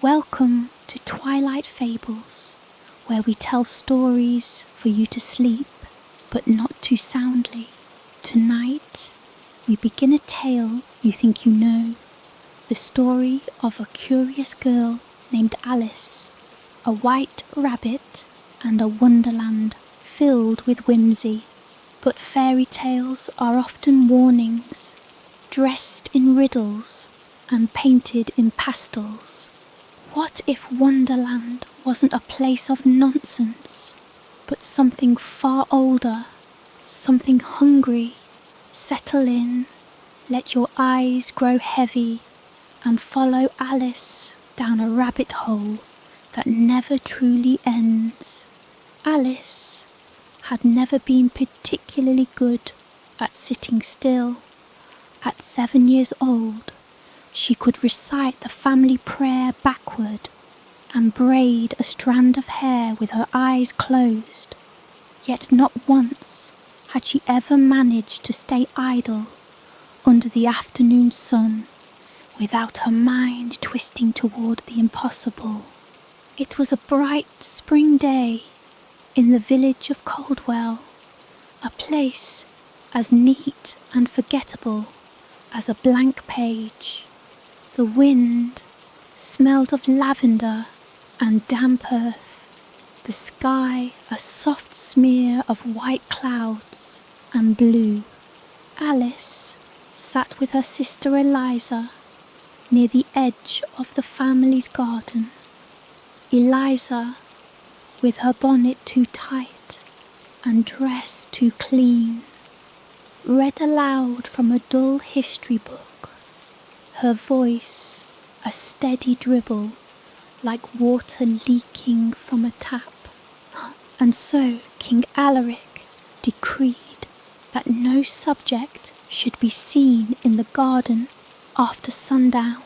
Welcome to Twilight Fables, where we tell stories for you to sleep, but not too soundly. Tonight, we begin a tale you think you know, the story of a curious girl named Alice, a white rabbit, and a wonderland filled with whimsy. But fairy tales are often warnings, dressed in riddles and painted in pastels. What if Wonderland wasn't a place of nonsense, but something far older, something hungry? Settle in, let your eyes grow heavy, and follow Alice down a rabbit hole that never truly ends. Alice had never been particularly good at sitting still. At 7 years old, she could recite the family prayer backward and braid a strand of hair with her eyes closed. Yet not once had she ever managed to stay idle under the afternoon sun without her mind twisting toward the impossible. It was a bright spring day in the village of Coldwell, a place as neat and forgettable as a blank page. The wind smelled of lavender and damp earth, the sky a soft smear of white clouds and blue. Alice sat with her sister Eliza near the edge of the family's garden. Eliza, with her bonnet too tight and dress too clean, read aloud from a dull history book, her voice a steady dribble like water leaking from a tap. And so King Alaric decreed that no subject should be seen in the garden after sundown,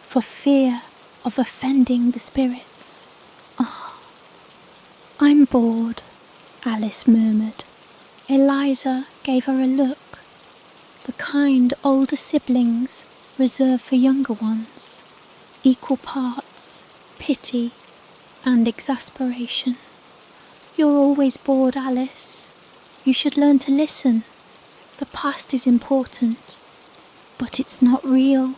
for fear of offending the spirits. I'm bored," Alice murmured. Eliza gave her a look, the kind older siblings reserved for younger ones, equal parts pity and exasperation. "You're always bored, Alice. You should learn to listen. The past is important, but it's not real,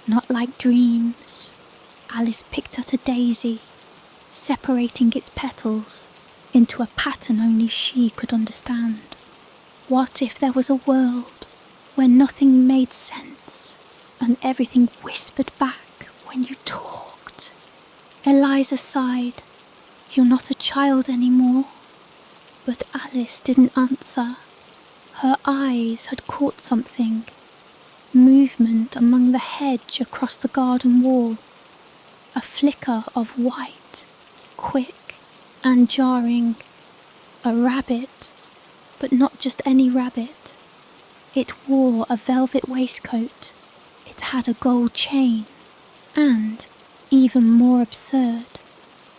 not like dreams." Alice picked at a daisy, separating its petals into a pattern only she could understand. What if there was a world where nothing made sense and everything whispered back when you talked? Eliza sighed. "You're not a child anymore." But Alice didn't answer. Her eyes had caught something, movement among the hedge across the garden wall, a flicker of white, quick and jarring. A rabbit, but not just any rabbit. It wore a velvet waistcoat, it had a gold chain, and, even more absurd,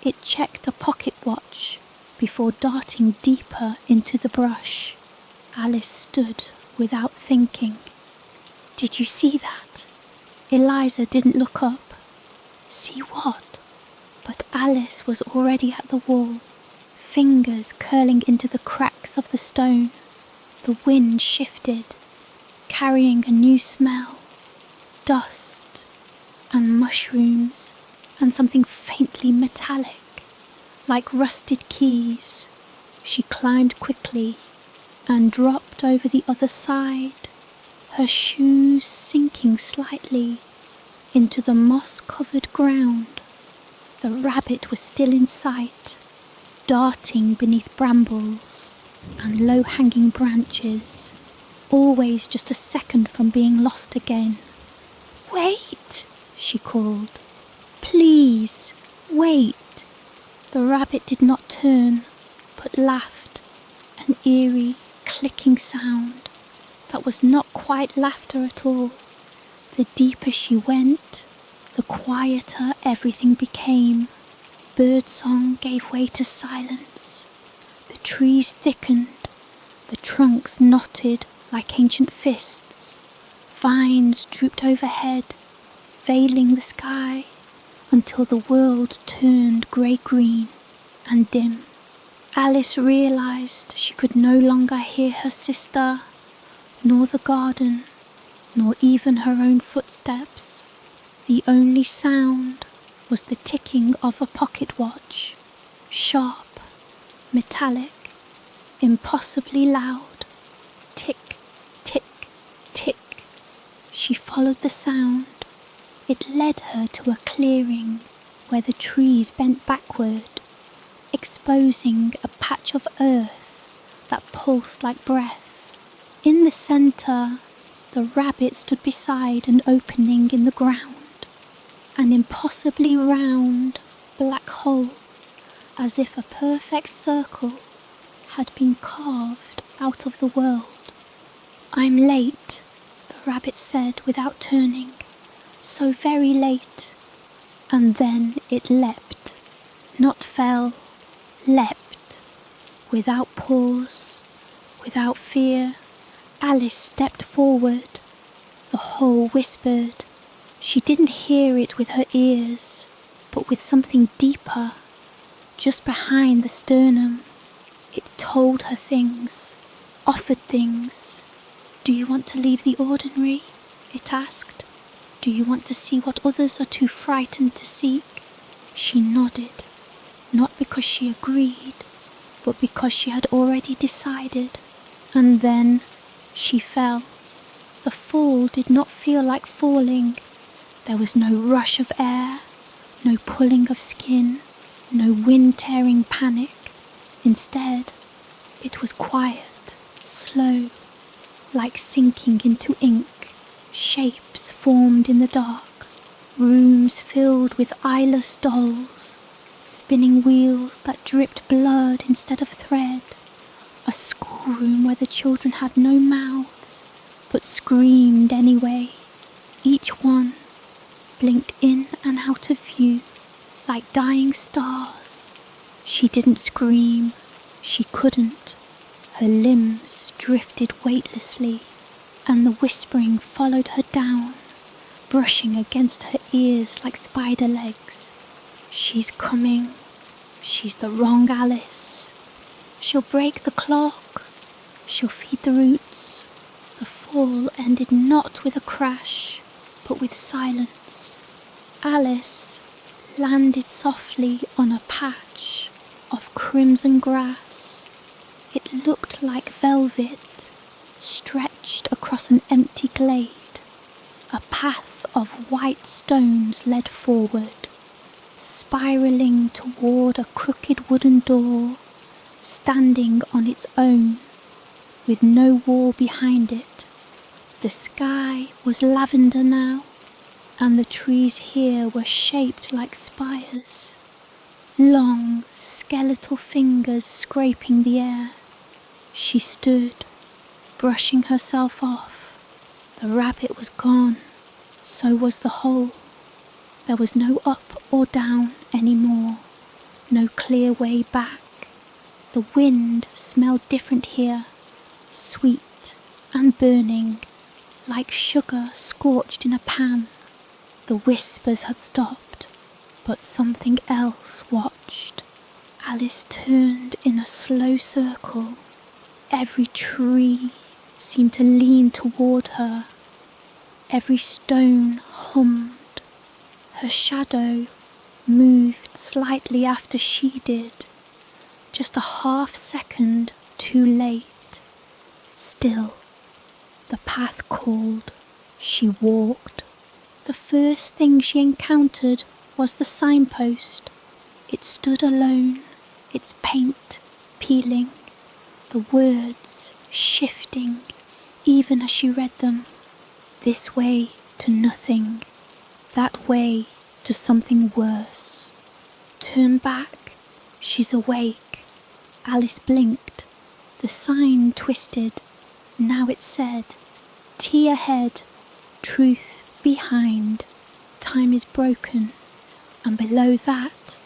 it checked a pocket watch before darting deeper into the brush. Alice stood without thinking. "Did you see that?" Eliza didn't look up. "See what?" But Alice was already at the wall, fingers curling into the cracks of the stone. The wind shifted, carrying a new smell, dust and mushrooms and something faintly metallic, like rusted keys. She climbed quickly and dropped over the other side, her shoes sinking slightly into the moss-covered ground. The rabbit was still in sight, darting beneath brambles and low-hanging branches, always just a second from being lost again. "Wait!" she called. "Please, wait!" The rabbit did not turn, but laughed, an eerie, clicking sound that was not quite laughter at all. The deeper she went, the quieter everything became. Birdsong gave way to silence. The trees thickened, the trunks knotted like ancient fists. Vines drooped overhead, veiling the sky, until the world turned grey-green and dim. Alice realised she could no longer hear her sister, nor the garden, nor even her own footsteps. The only sound was the ticking of a pocket watch, sharp, metallic, impossibly loud. Tick, tick, tick. She followed the sound. It led her to a clearing where the trees bent backward, exposing a patch of earth that pulsed like breath. In the centre, the rabbit stood beside an opening in the ground, an impossibly round black hole, as if a perfect circle had been carved out of the world. "I'm late," the rabbit said without turning, "so very late." And then it leapt, not fell, leapt, without pause, without fear. Alice stepped forward. The hole whispered. She didn't hear it with her ears, but with something deeper, just behind the sternum. It told her things, offered things. "Do you want to leave the ordinary?" it asked. "Do you want to see what others are too frightened to seek?" She nodded, not because she agreed, but because she had already decided. And then she fell. The fall did not feel like falling. There was no rush of air, no pulling of skin, no wind-tearing panic. Instead, it was quiet, slow, like sinking into ink. Shapes formed in the dark, rooms filled with eyeless dolls, spinning wheels that dripped blood instead of thread. A schoolroom where the children had no mouths, but screamed anyway. Each one blinked in and out of view like dying stars. She didn't scream. She couldn't. Her limbs drifted weightlessly, and the whispering followed her down, brushing against her ears like spider legs. "She's coming. She's the wrong Alice. She'll break the clock. She'll feed the roots." The fall ended not with a crash, but with silence. Alice landed softly on a patch of crimson grass. It looked like velvet, stretched across an empty glade. A path of white stones led forward, spiralling toward a crooked wooden door, standing on its own, with no wall behind it. The sky was lavender now, and the trees here were shaped like spires, long, skeletal fingers scraping the air. She stood, brushing herself off. The rabbit was gone, so was the hole. There was no up or down anymore, no clear way back. The wind smelled different here, sweet and burning, like sugar scorched in a pan. The whispers had stopped, but something else watched. Alice turned in a slow circle. Every tree seemed to lean toward her. Every stone hummed. Her shadow moved slightly after she did, just a half second too late. Still, the path called. She walked. The first thing she encountered was the signpost. It stood alone, its paint peeling, the words shifting even as she read them. This way to nothing, that way to something worse. Turn back, she's awake. Alice blinked. The sign twisted. Now it said, "Tea ahead, truth behind, time is broken." And below that,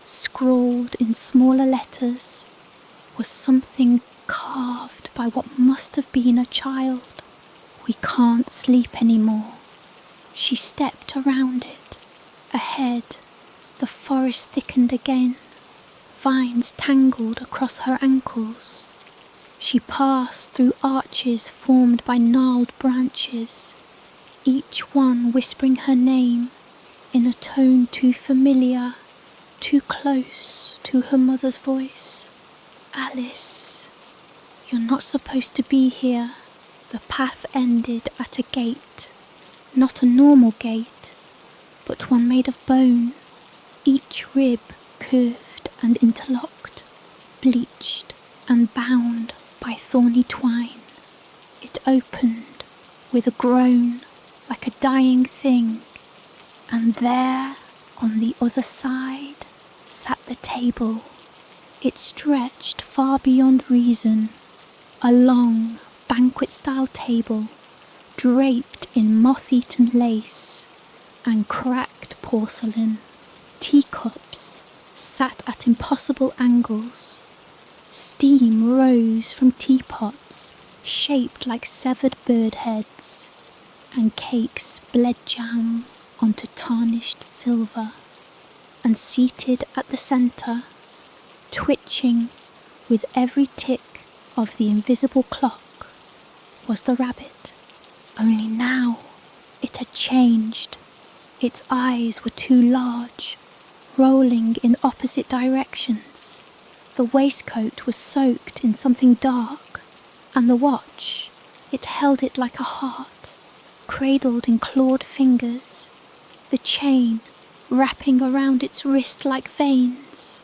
scrawled in smaller letters, was something carved by what must have been a child. "We can't sleep anymore." She stepped around it. Ahead, The forest thickened again, vines tangled across her ankles. She passed through arches formed by gnarled branches, each one whispering her name in a tone too familiar, too close to her mother's voice. Alice, you're not supposed to be here. The path ended at a gate, not a normal gate, but one made of bone, each rib curved and interlocked, bleached and bound by thorny twine. It opened with a groan like a dying thing, and there on the other side sat the table. It stretched far beyond reason, a long banquet-style table draped in moth-eaten lace and cracked porcelain. Teacups sat at impossible angles. Steam rose from teapots shaped like severed bird heads, and cakes bled jam onto tarnished silver. And seated at the centre, twitching with every tick of the invisible clock, was the rabbit. Only now it had changed. Its eyes were too large, rolling in opposite directions. The waistcoat was soaked in something dark, and the watch, it held it like a heart, cradled in clawed fingers, the chain wrapping around its wrist like veins.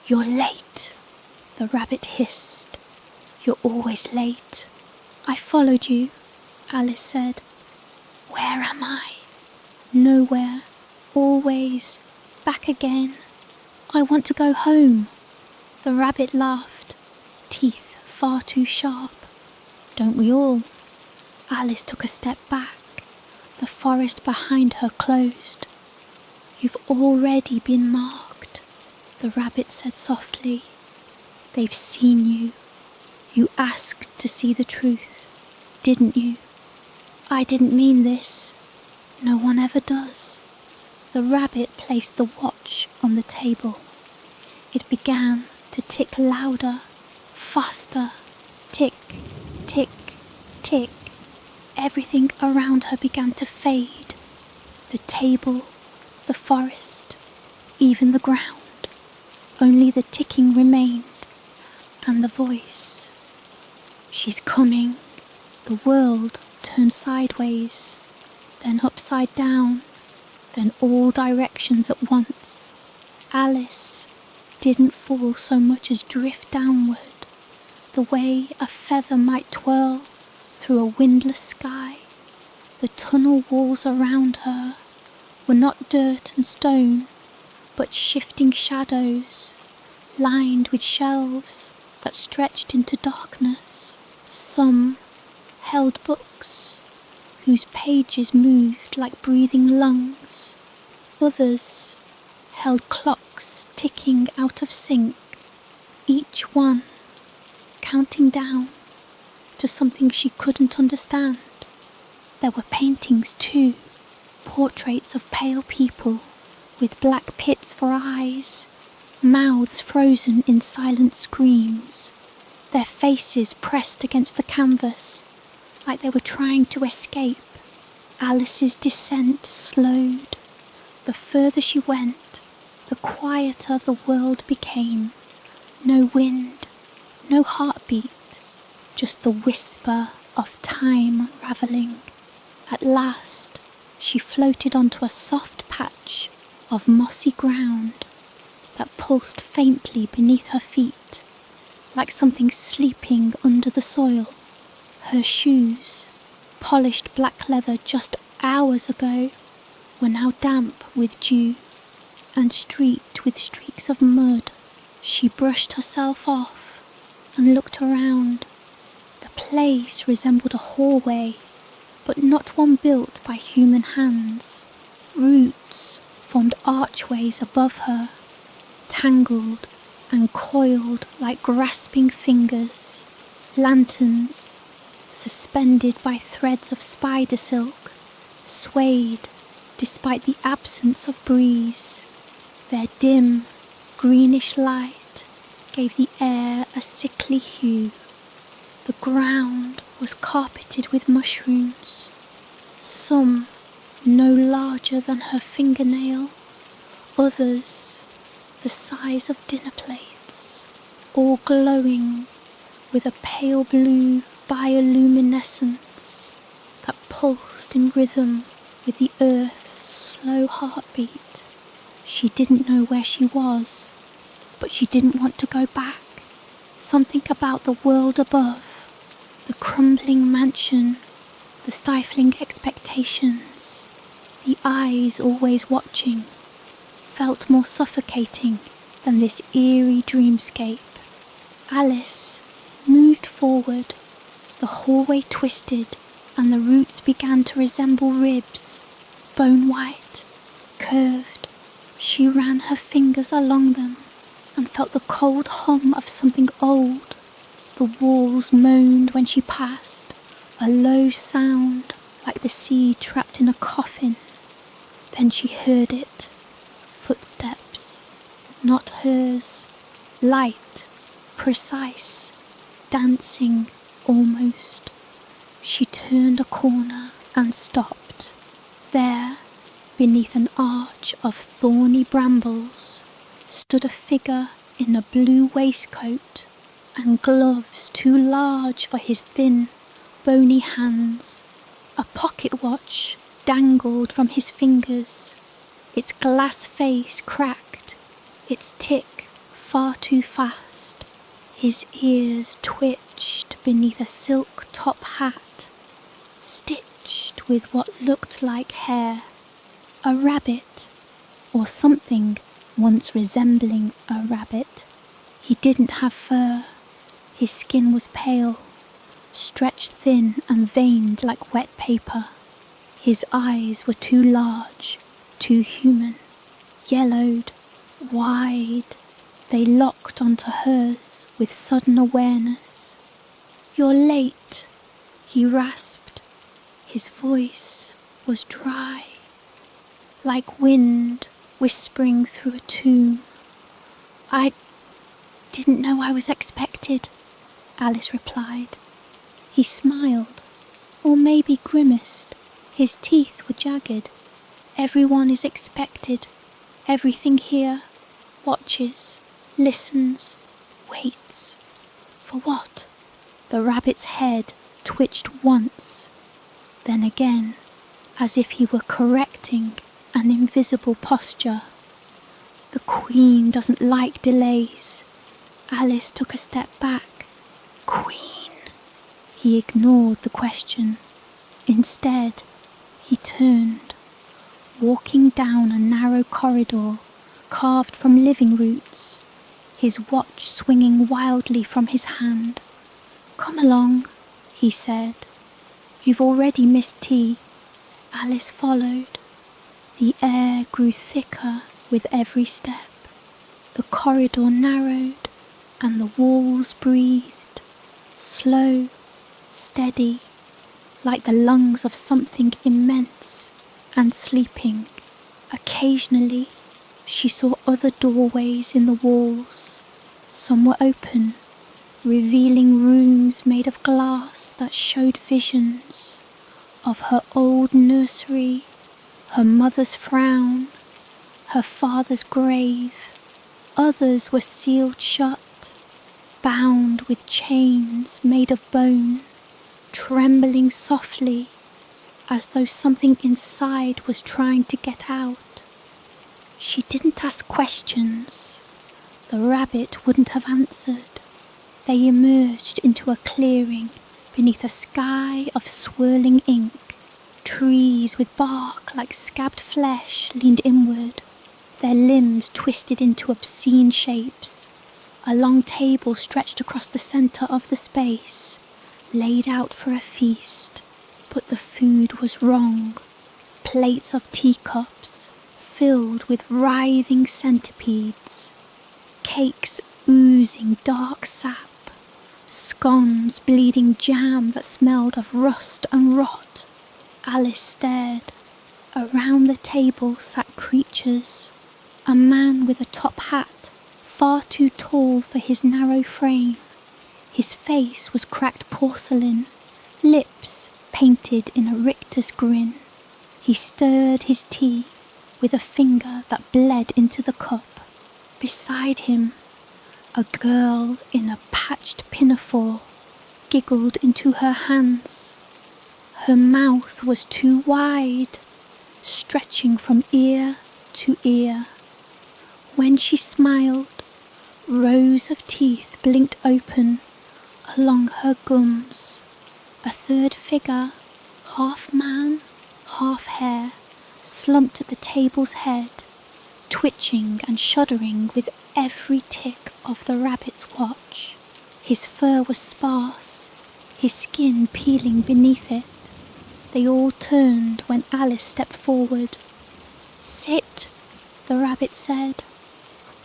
"You're late," the rabbit hissed. "You're always late." "I followed you," Alice said. "Where am I?" "Nowhere. Always. Back again. I want to go home." The rabbit laughed, teeth far too sharp. "Don't we all?" Alice took a step back. The forest behind her closed. "You've already been marked," the rabbit said softly. "They've seen you. You asked to see the truth, didn't you?" "I didn't mean this." "No one ever does." The rabbit placed the watch on the table. It began to tick louder, faster. Tick, tick, tick. Everything around her began to fade. The table, the forest, even the ground. Only the ticking remained, and the voice. "She's coming." The world turned sideways, then upside down, then all directions at once. Alice didn't fall so much as drift downward, the way a feather might twirl through a windless sky. The tunnel walls around her were not dirt and stone, but shifting shadows, lined with shelves that stretched into darkness. Some held books, whose pages moved like breathing lungs. Others held clocks ticking out of sync, each one counting down to something she couldn't understand. There were paintings too, portraits of pale people with black pits for eyes, mouths frozen in silent screams, their faces pressed against the canvas like they were trying to escape. Alice's descent slowed. The further she went, the quieter the world became. No wind, no heartbeat, just the whisper of time unravelling. At last, she floated onto a soft patch of mossy ground that pulsed faintly beneath her feet, like something sleeping under the soil. Her shoes, polished black leather just hours ago, were now damp with dew and streaked with streaks of mud. She brushed herself off and looked around. The place resembled a hallway, but not one built by human hands. Roots formed archways above her, tangled and coiled like grasping fingers. Lanterns, suspended by threads of spider silk, swayed despite the absence of breeze. Their dim, greenish light gave the air a sickly hue. The ground was carpeted with mushrooms, some no larger than her fingernail, others the size of dinner plates, all glowing with a pale blue bioluminescence that pulsed in rhythm with the earth's slow heartbeat. She didn't know where she was, but she didn't want to go back. Something about the world above, the crumbling mansion, the stifling expectations, the eyes always watching, felt more suffocating than this eerie dreamscape. Alice moved forward. The hallway twisted and the roots began to resemble ribs, bone-white, curved. She ran her fingers along them and felt the cold hum of something old. The walls moaned when she passed, a low sound like the sea trapped in a coffin. Then she heard it. Footsteps, not hers, light, precise, dancing almost. She turned a corner and stopped. There, beneath an arch of thorny brambles, stood a figure in a blue waistcoat and gloves too large for his thin, bony hands. A pocket watch dangled from his fingers, its glass face cracked, its tick far too fast. His ears twitched beneath a silk top hat, stitched with what looked like hair. A rabbit, or something once resembling a rabbit. He didn't have fur. His skin was pale, stretched thin and veined like wet paper. His eyes were too large, too human, yellowed, wide. They locked onto hers with sudden awareness. "You're late," he rasped. His voice was dry, like wind whispering through a tomb. "I didn't know I was expected," Alice replied. He smiled, or maybe grimaced. His teeth were jagged. "Everyone is expected. Everything here watches, listens, waits. For what?" The rabbit's head twitched once, then again, as if he were correcting an invisible posture. "The Queen doesn't like delays." Alice took a step back. "Queen?" He ignored the question. Instead, he turned, walking down a narrow corridor carved from living roots, his watch swinging wildly from his hand. "Come along," he said. "You've already missed tea." Alice followed. The air grew thicker with every step. The corridor narrowed and the walls breathed, slow, steady, like the lungs of something immense and sleeping. Occasionally, she saw other doorways in the walls. Some were open, revealing rooms made of glass that showed visions of her old nursery, her mother's frown, her father's grave. Others were sealed shut, bound with chains made of bone, trembling softly as though something inside was trying to get out. She didn't ask questions. The rabbit wouldn't have answered. They emerged into a clearing beneath a sky of swirling ink. Trees with bark like scabbed flesh leaned inward, their limbs twisted into obscene shapes. A long table stretched across the centre of the space, laid out for a feast, but the food was wrong. Plates of teacups filled with writhing centipedes, cakes oozing dark sap, scones bleeding jam that smelled of rust and rot. Alice stared. Around the table sat creatures, A man with a top hat, far too tall for his narrow frame. His face was cracked porcelain, lips painted in a rictus grin. He stirred his tea with a finger that bled into the cup. Beside him, a girl in a patched pinafore giggled into her hands. Her mouth was too wide, stretching from ear to ear. When she smiled, rows of teeth blinked open along her gums. A third figure, half man, half hare, slumped at the table's head, twitching and shuddering with every tick of the rabbit's watch. His fur was sparse, his skin peeling beneath it. They all turned when Alice stepped forward. "Sit," the rabbit said.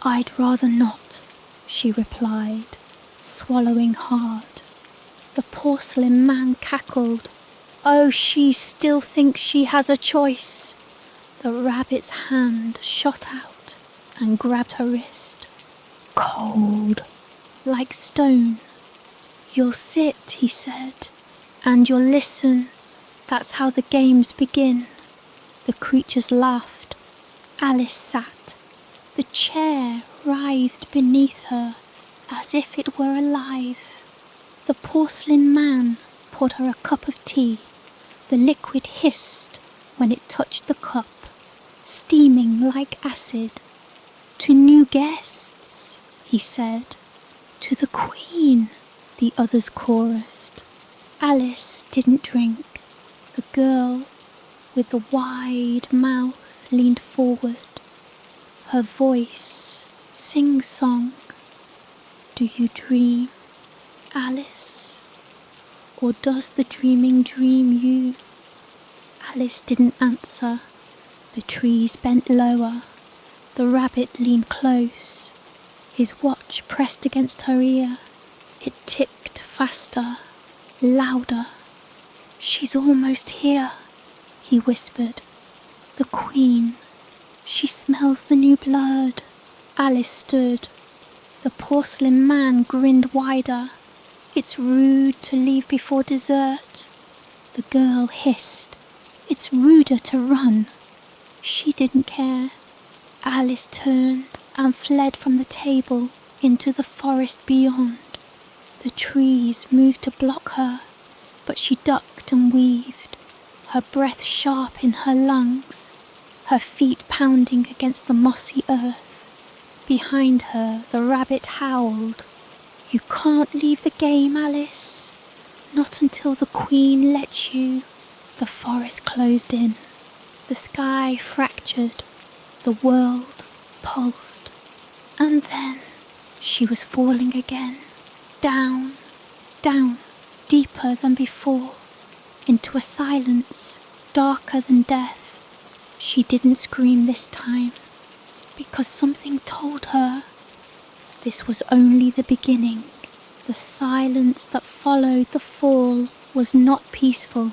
"I'd rather not," she replied, swallowing hard. The porcelain man cackled. "Oh, she still thinks she has a choice." The rabbit's hand shot out and grabbed her wrist. Cold, like stone. "You'll sit," he said, "and you'll listen. That's how the games begin." The creatures laughed. Alice sat. The chair writhed beneath her as if it were alive. The porcelain man poured her a cup of tea. The liquid hissed when it touched the cup, steaming like acid. "To new guests," he said. "To the Queen," the others chorused. Alice didn't drink. The girl with the wide mouth leaned forward, her voice sing-song. "Do you dream, Alice? Or does the dreaming dream you?" Alice didn't answer. The trees bent lower. The rabbit leaned close, his watch pressed against her ear. It ticked faster, louder. "She's almost here," he whispered. "The Queen. She smells the new blood." Alice stood. The porcelain man grinned wider. "It's rude to leave before dessert." The girl hissed. "It's ruder to run." She didn't care. Alice turned and fled from the table into the forest beyond. The trees moved to block her, but she ducked and weaved, her breath sharp in her lungs, her feet pounding against the mossy earth. Behind her, the rabbit howled. "You can't leave the game, Alice. Not until the Queen lets you." The forest closed in. The sky fractured. The world pulsed. And then she was falling again. Down, down, deeper than before, into a silence darker than death. She didn't scream this time, because something told her this was only the beginning. The silence that followed the fall was not peaceful.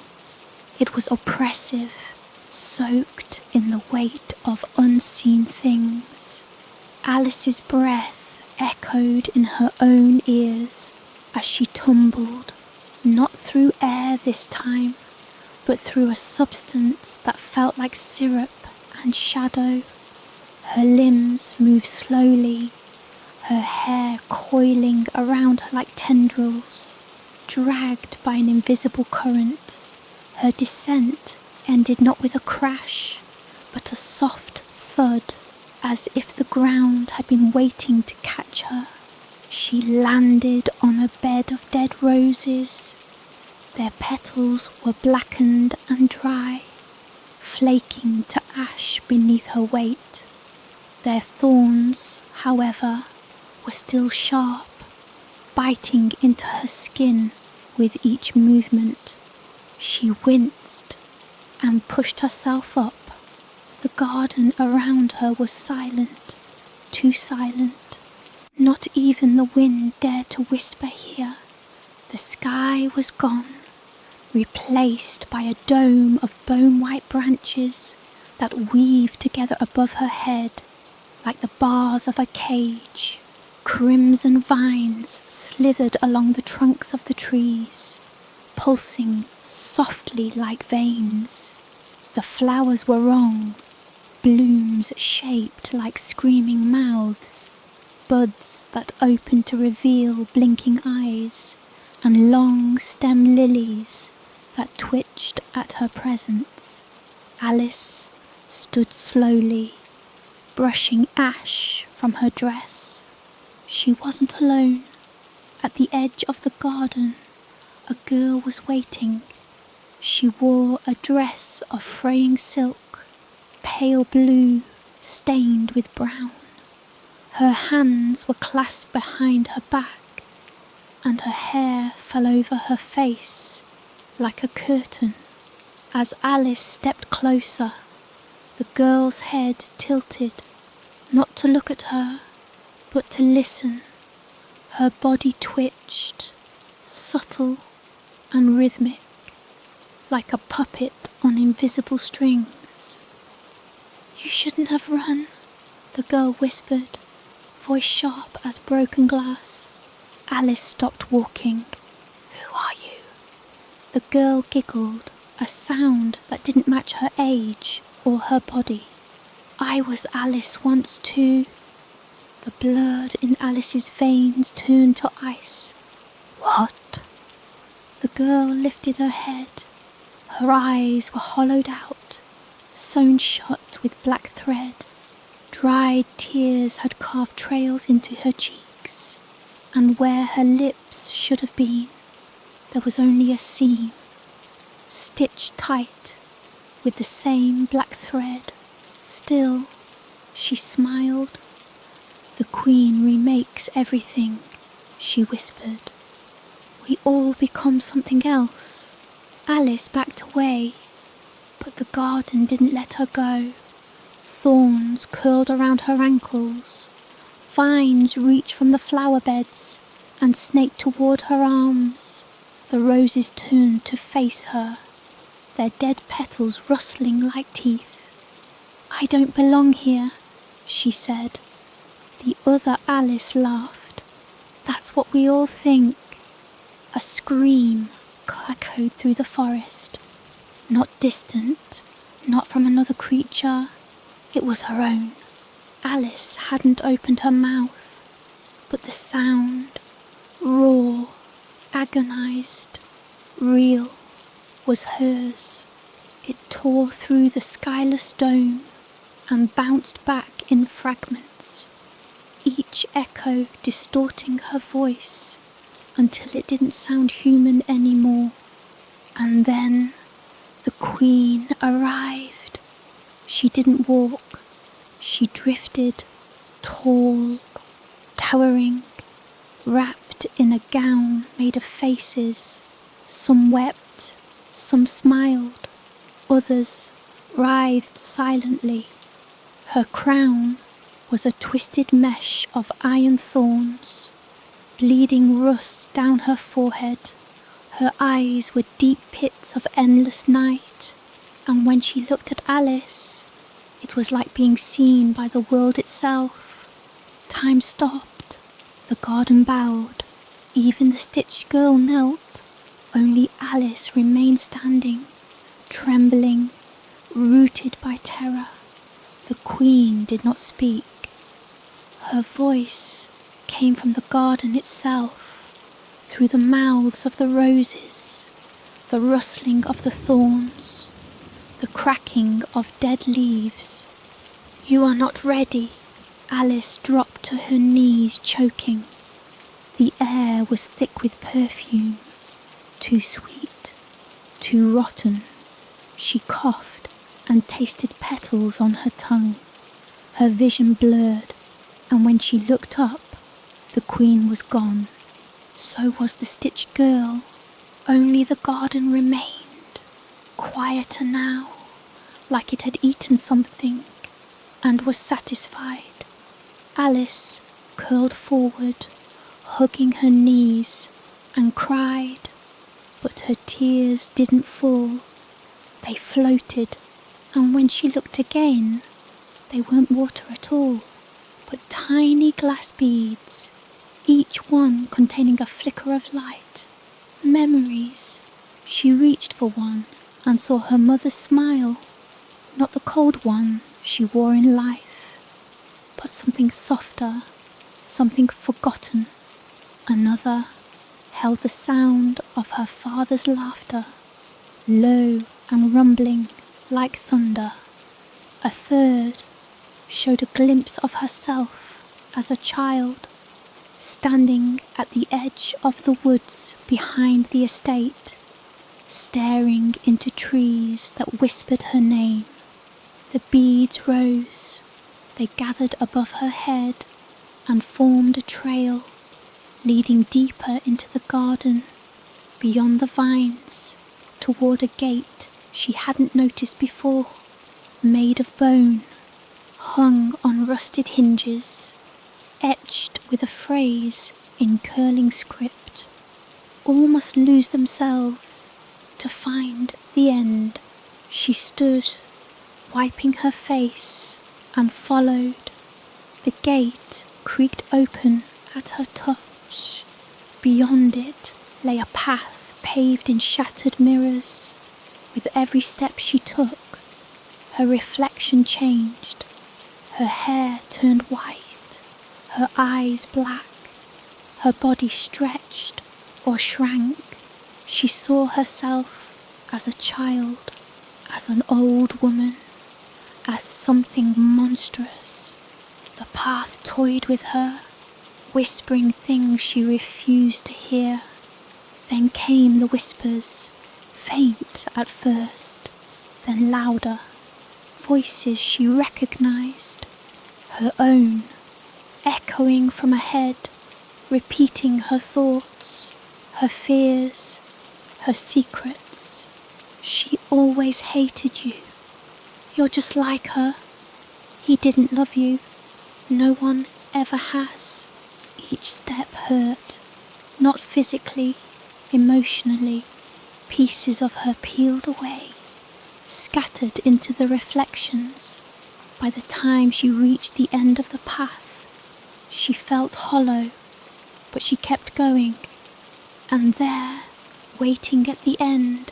It was oppressive, soaked in the weight of unseen things. Alice's breath echoed in her own ears as she tumbled, not through air this time, but through a substance that felt like syrup and shadow. Her limbs moved slowly, her hair coiling around her like tendrils, dragged by an invisible current. Her descent ended not with a crash, but a soft thud, as if the ground had been waiting to catch her. She landed on a bed of dead roses. Their petals were blackened and dry, flaking to ash beneath her weight. Their thorns, however, were still sharp, biting into her skin with each movement. She winced and pushed herself up. The garden around her was silent, too silent. Not even the wind dared to whisper here. The sky was gone, replaced by a dome of bone-white branches that weaved together above her head. like the bars of a cage. Crimson vines slithered along the trunks of the trees, pulsing softly like veins. The flowers were wrong, blooms shaped like screaming mouths, buds that opened to reveal blinking eyes, and long stem lilies that twitched at her presence. Alice stood slowly, brushing ash from her dress. She wasn't alone. At the edge of the garden, a girl was waiting. She wore a dress of fraying silk, pale blue stained with brown. Her hands were clasped behind her back, and her hair fell over her face like a curtain. As Alice stepped closer, the girl's head tilted, not to look at her, but to listen. Her body twitched, subtle and rhythmic, like a puppet on invisible strings. "You shouldn't have run," the girl whispered, voice sharp as broken glass. Alice stopped walking. "Who are you?" The girl giggled, a sound that didn't match her age or her body. "I was Alice once too." The blood in Alice's veins turned to ice. "What?" The girl lifted her head. Her eyes were hollowed out, sewn shut with black thread. Dried tears had carved trails into her cheeks, and where her lips should have been, there was only a seam, stitched tight with the same black thread. Still, she smiled. "The Queen remakes everything," she whispered. "We all become something else." Alice backed away, but the garden didn't let her go. Thorns curled around her ankles. Vines reached from the flower beds and snaked toward her arms. The roses turned to face her, their dead petals rustling like teeth. "I don't belong here," she said. The other Alice laughed. "That's what we all think." A scream echoed through the forest. Not distant, not from another creature. It was her own. Alice hadn't opened her mouth, but the sound, raw, agonized, real, was hers. It tore through the skyless dome and bounced back in fragments, each echo distorting her voice until it didn't sound human anymore. And then the Queen arrived. She didn't walk. She drifted, tall, towering, wrapped in a gown made of faces. Some wept, some smiled, others writhed silently. Her crown was a twisted mesh of iron thorns. Bleeding rust down her forehead. Her eyes were deep pits of endless night, and when she looked at Alice, it was like being seen by the world itself. Time stopped. The garden bowed. Even the stitched girl knelt. Only Alice remained standing, trembling, rooted by terror. The Queen did not speak. Her voice came from the garden itself, through the mouths of the roses, the rustling of the thorns, the cracking of dead leaves. "You are not ready." Alice dropped to her knees, choking. The air was thick with perfume, too sweet, too rotten. She coughed and tasted petals on her tongue. Her vision blurred, and when she looked up, the Queen was gone. So was the stitched girl. Only the garden remained, quieter now, like it had eaten something and was satisfied. Alice curled forward, hugging her knees, and cried, but her tears didn't fall. They floated, and when she looked again, they weren't water at all. but tiny glass beads, each one containing a flicker of light. Memories. She reached for one and saw her mother's smile, not the cold one she wore in life, but something softer, something forgotten. Another held the sound of her father's laughter, low and rumbling like thunder. A third showed a glimpse of herself as a child, standing at the edge of the woods behind the estate, staring into trees that whispered her name. The beads rose, they gathered above her head and formed a trail leading deeper into the garden, beyond the vines, toward a gate she hadn't noticed before, made of bone, hung on rusted hinges, etched with a phrase in curling script. All must lose themselves to find the end. She stood, wiping her face, and followed. The gate creaked open at her touch. Beyond it lay a path paved in shattered mirrors. With every step she took, her reflection changed. Her hair turned white, her eyes black, her body stretched or shrank. She saw herself as a child, as an old woman, as something monstrous. The path toyed with her, whispering things she refused to hear. Then came the whispers, faint at first, then louder. Voices she recognized, her own, echoing from ahead, repeating her thoughts, her fears, her secrets. She always hated you. You're just like her. He didn't love you. No one ever has. Each step hurt, not physically, emotionally. Pieces of her peeled away, scattered into the reflections. By the time she reached the end of the path, she felt hollow, but she kept going. And there, waiting at the end,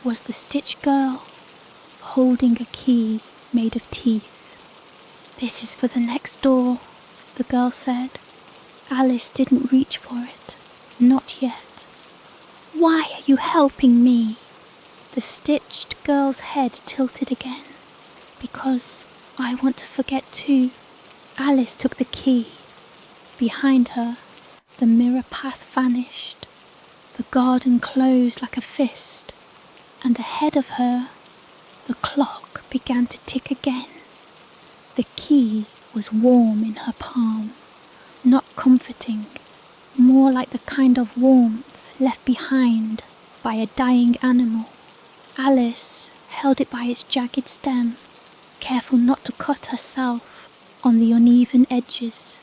was the stitched girl, holding a key made of teeth. "This is for the next door," the girl said. Alice didn't reach for it, not yet. "Why are you helping me?" The stitched girl's head tilted again. "Because I want to forget too." Alice took the key. Behind her, the mirror path vanished. The garden closed like a fist, and ahead of her, the clock began to tick again. The key was warm in her palm, not comforting, more like the kind of warmth left behind by a dying animal. Alice held it by its jagged stem, careful not to cut herself on the uneven edges.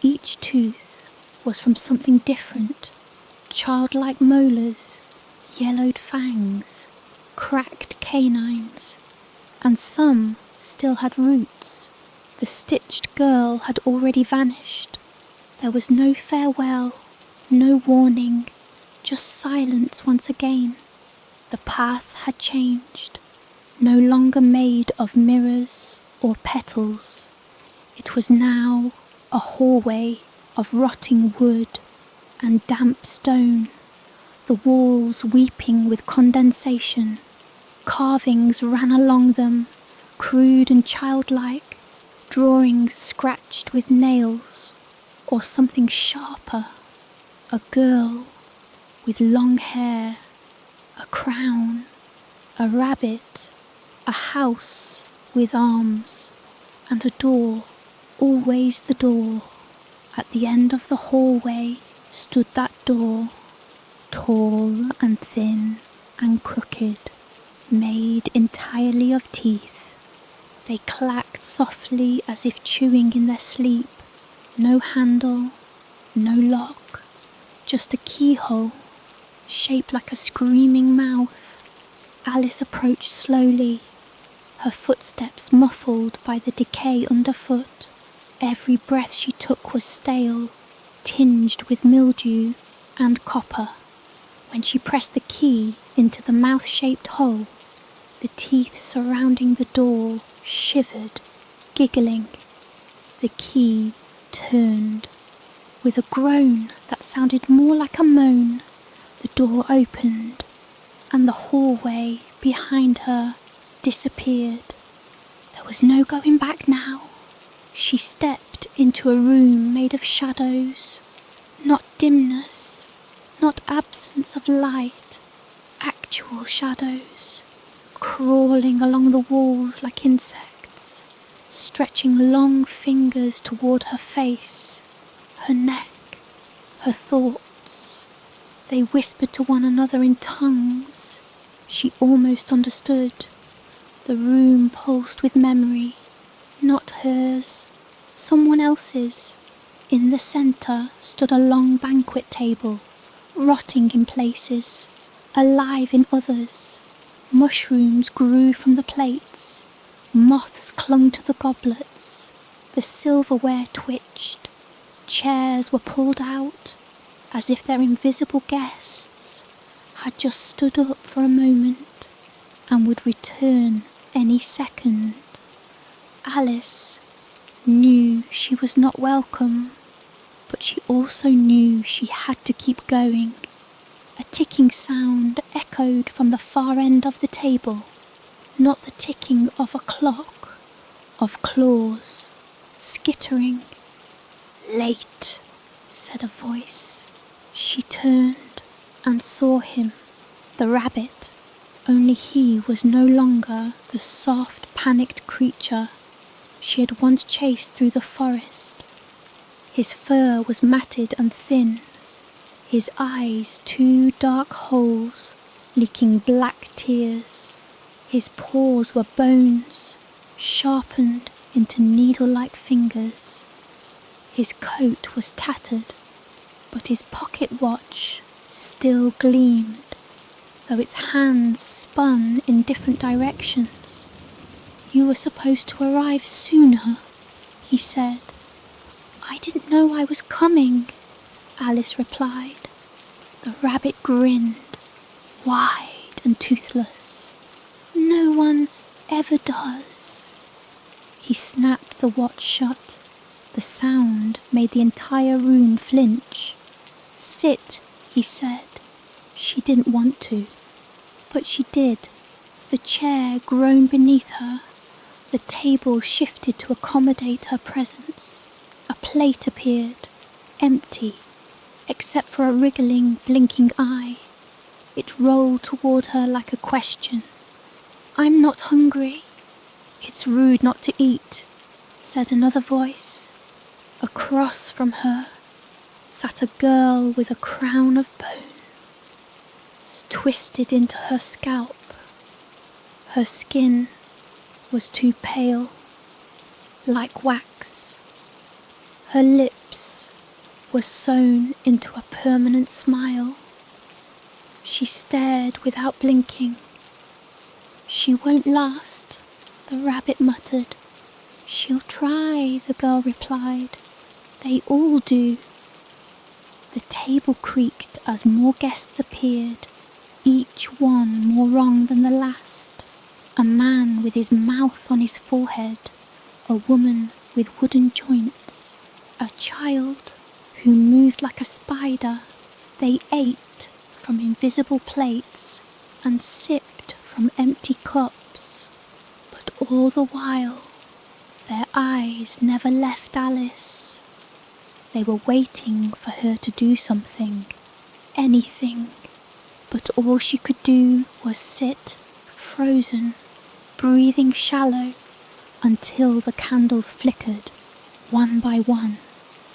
Each tooth was from something different: childlike molars, yellowed fangs, cracked canines, and some still had roots. The stitched girl had already vanished. There was no farewell, no warning, just silence once again. The path had changed, no longer made of mirrors or petals. It was now a hallway of rotting wood and damp stone, the walls weeping with condensation. Carvings ran along them, crude and childlike, drawings scratched with nails, or something sharper. A girl with long hair, a crown, a rabbit, a house with arms, and a door, always the door. At the end of the hallway stood that door, tall and thin and crooked, made entirely of teeth. They clacked softly as if chewing in their sleep. No handle, no lock, just a keyhole, shaped like a screaming mouth. Alice approached slowly, her footsteps muffled by the decay underfoot. Every breath she took was stale, tinged with mildew and copper. When she pressed the key into the mouth-shaped hole, the teeth surrounding the door shivered, giggling. The key turned. With a groan that sounded more like a moan, the door opened, and the hallway behind her disappeared. There was no going back now. She stepped into a room made of shadows, not dimness, not absence of light, actual shadows, crawling along the walls like insects, stretching long fingers toward her face, her neck, her thoughts. They whispered to one another in tongues she almost understood. The room pulsed with memory, not hers, someone else's. In the centre stood a long banquet table, rotting in places, alive in others. Mushrooms grew from the plates, moths clung to the goblets, the silverware twitched, chairs were pulled out, as if their invisible guests had just stood up for a moment and would return any second. Alice knew she was not welcome, but she also knew she had to keep going. A ticking sound echoed from the far end of the table, not the ticking of a clock, of claws, skittering. "Late," said a voice. She turned and saw him, the rabbit, only he was no longer the soft, panicked creature she had once chased through the forest. His fur was matted and thin, his eyes two dark holes leaking black tears. His paws were bones, sharpened into needle-like fingers. His coat was tattered, but his pocket watch still gleamed, though its hands spun in different directions. "You were supposed to arrive sooner," he said. "I didn't know I was coming," Alice replied. The rabbit grinned, wide and toothless. "No one ever does." He snapped the watch shut. The sound made the entire room flinch. "Sit," he said. She didn't want to, but she did. The chair groaned beneath her. The table shifted to accommodate her presence. A plate appeared, empty, except for a wriggling, blinking eye. It rolled toward her like a question. "I'm not hungry." "It's rude not to eat," said another voice. Across from her sat a girl with a crown of bones twisted into her scalp. Her skin was too pale, like wax. Her lips were sewn into a permanent smile. She stared without blinking. "She won't last," the rabbit muttered. "She'll try," the girl replied. "They all do." The table creaked as more guests appeared, each one more wrong than the last. A man with his mouth on his forehead, a woman with wooden joints, a child who moved like a spider. They ate from invisible plates and sipped from empty cups, but all the while their eyes never left Alice. They were waiting for her to do something, anything, but all she could do was sit, frozen, breathing shallow, until the candles flickered, one by one,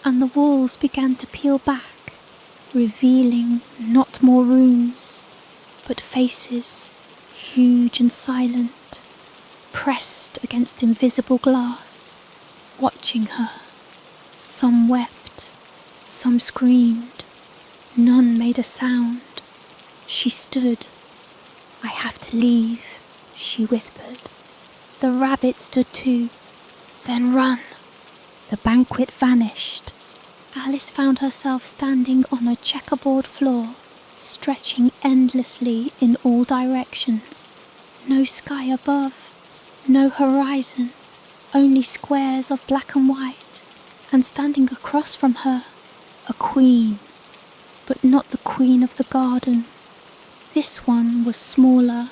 and the walls began to peel back, revealing not more rooms, but faces, huge and silent, pressed against invisible glass, watching her. Some wept, some screamed, none made a sound. She stood. "I have to leave," she whispered. The rabbit stood too. "Then run," The banquet vanished. Alice found herself standing on a checkerboard floor, stretching endlessly in all directions. No sky above, no horizon, only squares of black and white, and standing across from her, a queen, but not the queen of the garden. This one was smaller,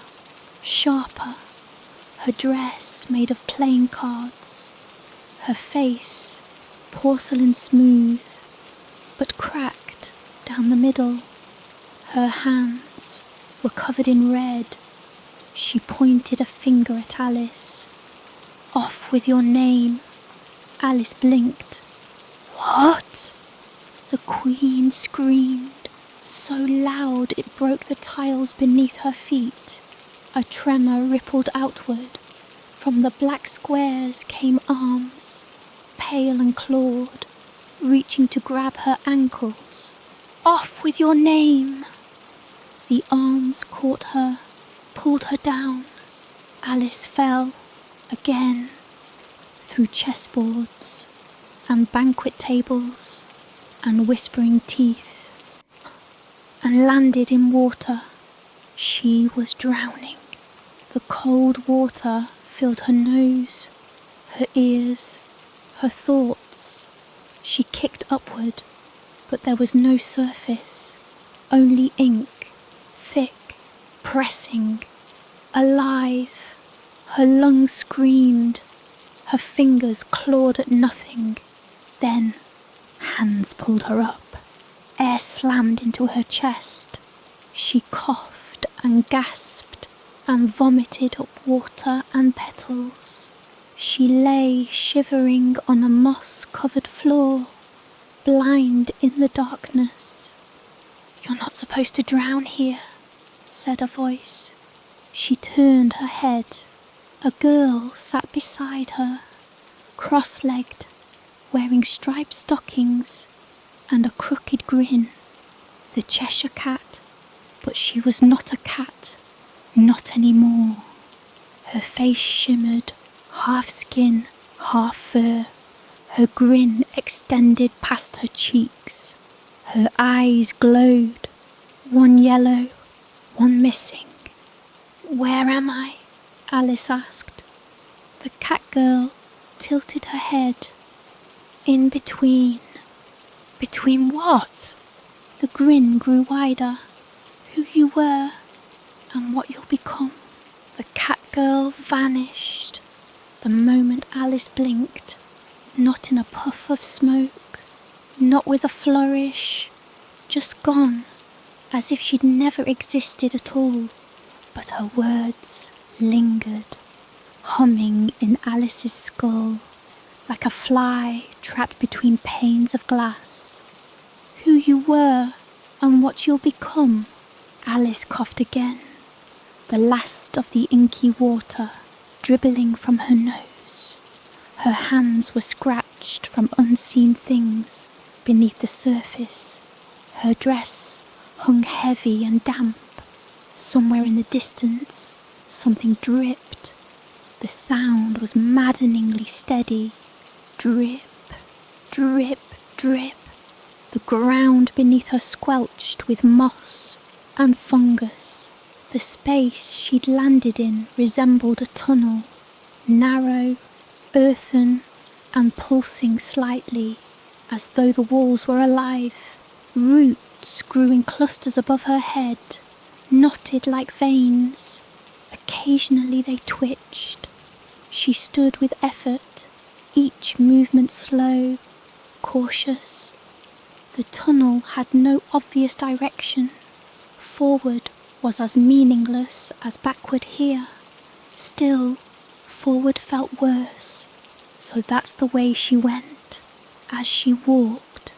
sharper, her dress made of playing cards, her face porcelain smooth, but cracked down the middle. Her hands were covered in red. She pointed a finger at Alice. "Off with your name." Alice blinked. "What?" The queen screamed, so loud it broke the tiles beneath her feet. A tremor rippled outward. From the black squares came arms, pale and clawed, reaching to grab her ankles. "Off with your name!" The arms caught her, pulled her down. Alice fell, again, through chessboards and banquet tables and whispering teeth, and landed in water. She was drowning. The cold water filled her nose, her ears, her thoughts. She kicked upward, but there was no surface, only ink, thick, pressing, alive. Her lungs screamed, her fingers clawed at nothing. Then hands pulled her up. Air slammed into her chest. She coughed and gasped and vomited up water and petals. She lay shivering on a moss-covered floor, blind in the darkness. "You're not supposed to drown here," said a voice. She turned her head. A girl sat beside her, cross-legged, wearing striped stockings and a crooked grin. The Cheshire Cat, but she was not a cat, not anymore. Her face shimmered, half skin, half fur. Her grin extended past her cheeks. Her eyes glowed, one yellow, one missing. "Where am I?" Alice asked. The cat girl tilted her head. "In between." "Between what?" The grin grew wider. "Who you were and what you'll become." The cat girl vanished the moment Alice blinked, not in a puff of smoke, not with a flourish, just gone, as if she'd never existed at all. But her words lingered, humming in Alice's skull, like a fly trapped between panes of glass. "Who you were and what you'll become." Alice coughed again, the last of the inky water dribbling from her nose. Her hands were scratched from unseen things beneath the surface. Her dress hung heavy and damp. Somewhere in the distance, something dripped. The sound was maddeningly steady. Drip, drip, drip. The ground beneath her squelched with moss and fungus. The space she'd landed in resembled a tunnel, narrow, earthen, and pulsing slightly, as though the walls were alive. Roots grew in clusters above her head, knotted like veins. Occasionally they twitched. She stood with effort, each movement slow, cautious. The tunnel had no obvious direction. Forward was as meaningless as backward here. Still, forward felt worse, so that's the way she went. As she walked,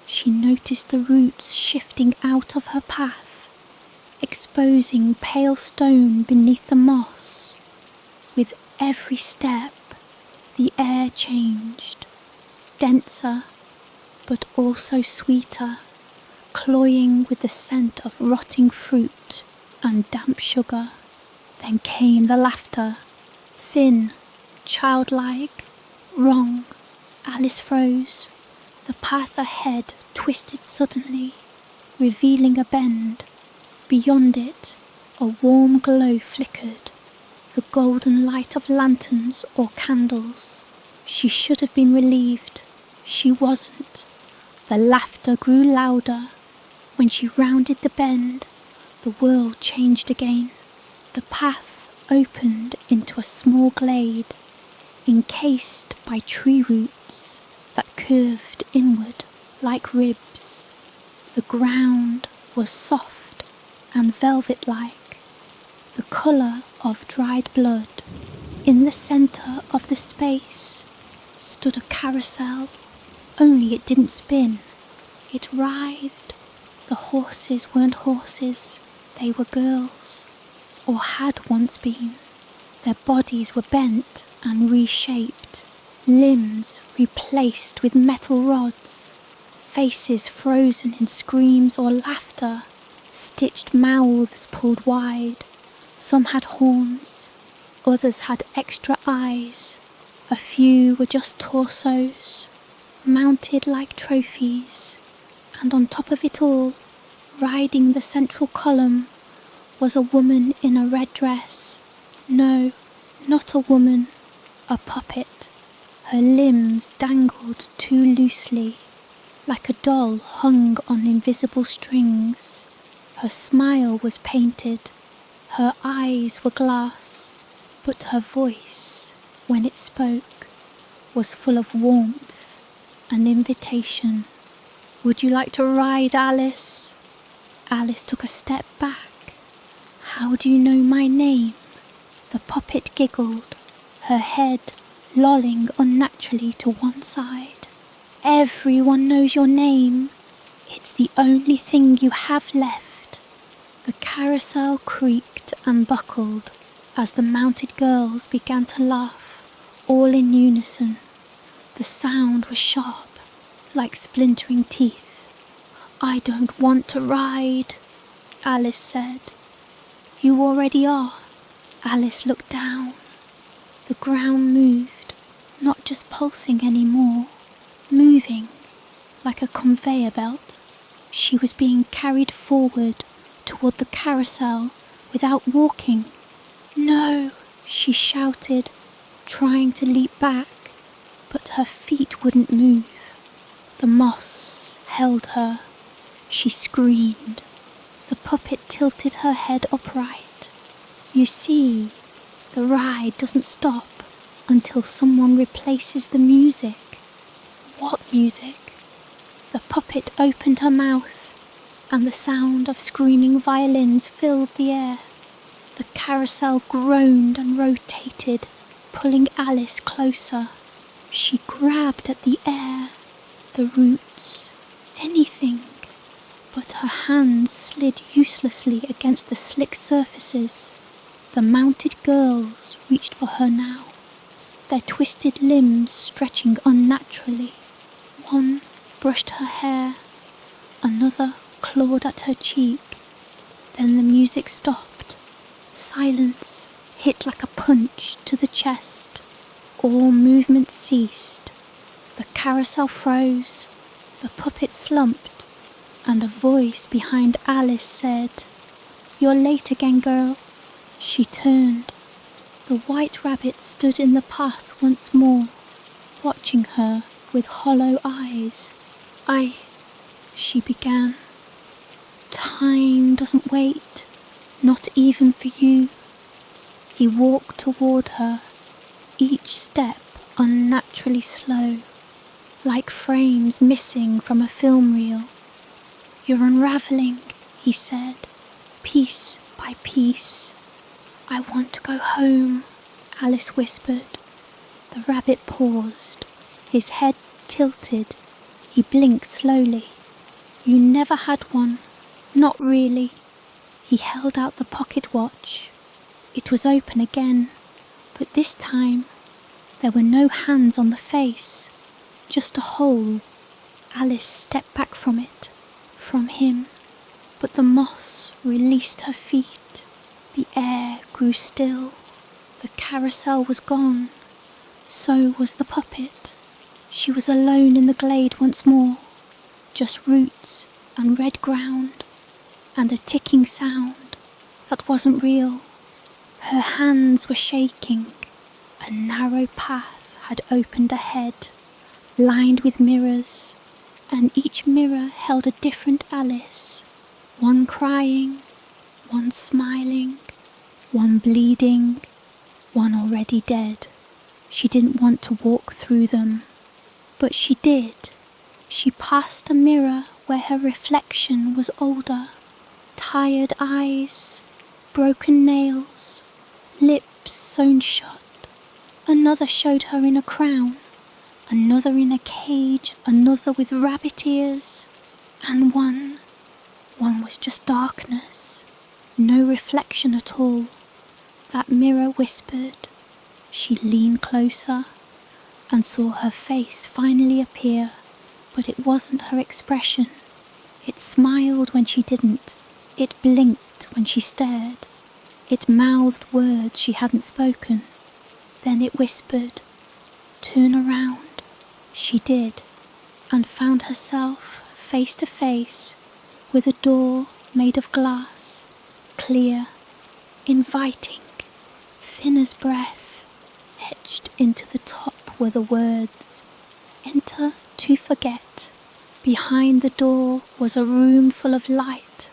she noticed the roots shifting out of her path, exposing pale stone beneath the moss. With every step, the air changed, denser, but also sweeter, cloying with the scent of rotting fruit and damp sugar. Then came the laughter, thin, childlike, wrong, Alice froze. The path ahead twisted suddenly, revealing a bend. Beyond it, a warm glow flickered, the golden light of lanterns or candles. She should have been relieved. She wasn't. The laughter grew louder. When she rounded the bend, the world changed again. The path opened into a small glade, encased by tree roots that curved inward like ribs. The ground was soft and velvet-like, the colour of dried blood. In the centre of the space stood a carousel, only it didn't spin. It writhed. The horses weren't horses, they were girls, or had once been. Their bodies were bent and reshaped, limbs replaced with metal rods, faces frozen in screams or laughter, stitched mouths pulled wide. Some had horns, others had extra eyes, a few were just torsos, mounted like trophies, and on top of it all, riding the central column, was a woman in a red dress. No, not a woman, a puppet. Her limbs dangled too loosely, like a doll hung on invisible strings. Her smile was painted, her eyes were glass, but her voice, when it spoke, was full of warmth and invitation. "Would you like to ride, Alice?" Alice took a step back. "How do you know my name?" The puppet giggled, her head lolling unnaturally to one side. "Everyone knows your name. It's the only thing you have left." The carousel creaked and buckled as the mounted girls began to laugh, all in unison. The sound was sharp, like splintering teeth. "I don't want to ride," Alice said. "You already are." Alice looked down. The ground moved, not just pulsing anymore, moving like a conveyor belt. She was being carried forward toward the carousel without walking. "No!" she shouted, trying to leap back, but her feet wouldn't move. The moss held her. She screamed. The puppet tilted her head upright. "You see, the ride doesn't stop until someone replaces the music." "What music?" The puppet opened her mouth, and the sound of screaming violins filled the air. The carousel groaned and rotated, pulling Alice closer. She grabbed at the air, the roots, anything, but her hands slid uselessly against the slick surfaces. The mounted girls reached for her now, their twisted limbs stretching unnaturally. One brushed her hair, another clawed at her cheek. Then the music stopped. Silence hit like a punch to the chest. All movement ceased. The carousel froze, the puppet slumped, and a voice behind Alice said, "You're late again, girl." She turned. The white rabbit stood in the path once more, watching her with hollow eyes. She began. "Time doesn't wait, not even for you." He walked toward her, each step unnaturally slow, like frames missing from a film reel. "You're unravelling," he said, "piece by piece." "I want to go home," Alice whispered. The rabbit paused, his head tilted. He blinked slowly. "You never had one, not really." He held out the pocket watch. It was open again, but this time there were no hands on the face, just a hole. Alice stepped back from it, from him, but the moss released her feet. The air grew still. The carousel was gone. So was the puppet. She was alone in the glade once more, just roots and red ground, and a ticking sound that wasn't real. Her hands were shaking. A narrow path had opened ahead, lined with mirrors, and each mirror held a different Alice. One crying, one smiling, one bleeding, one already dead. She didn't want to walk through them, but she did. She passed a mirror where her reflection was older. Tired eyes, broken nails, lips sewn shut. Another showed her in a crown, another in a cage, another with rabbit ears, and one was just darkness, no reflection at all. That mirror whispered. She leaned closer and saw her face finally appear, but it wasn't her expression. It smiled when she didn't. It blinked when she stared. It mouthed words she hadn't spoken. Then it whispered, "Turn around." She did, and found herself face to face with a door made of glass, clear, inviting, thin as breath. Etched into the top were the words, "Enter to forget." Behind the door was a room full of light,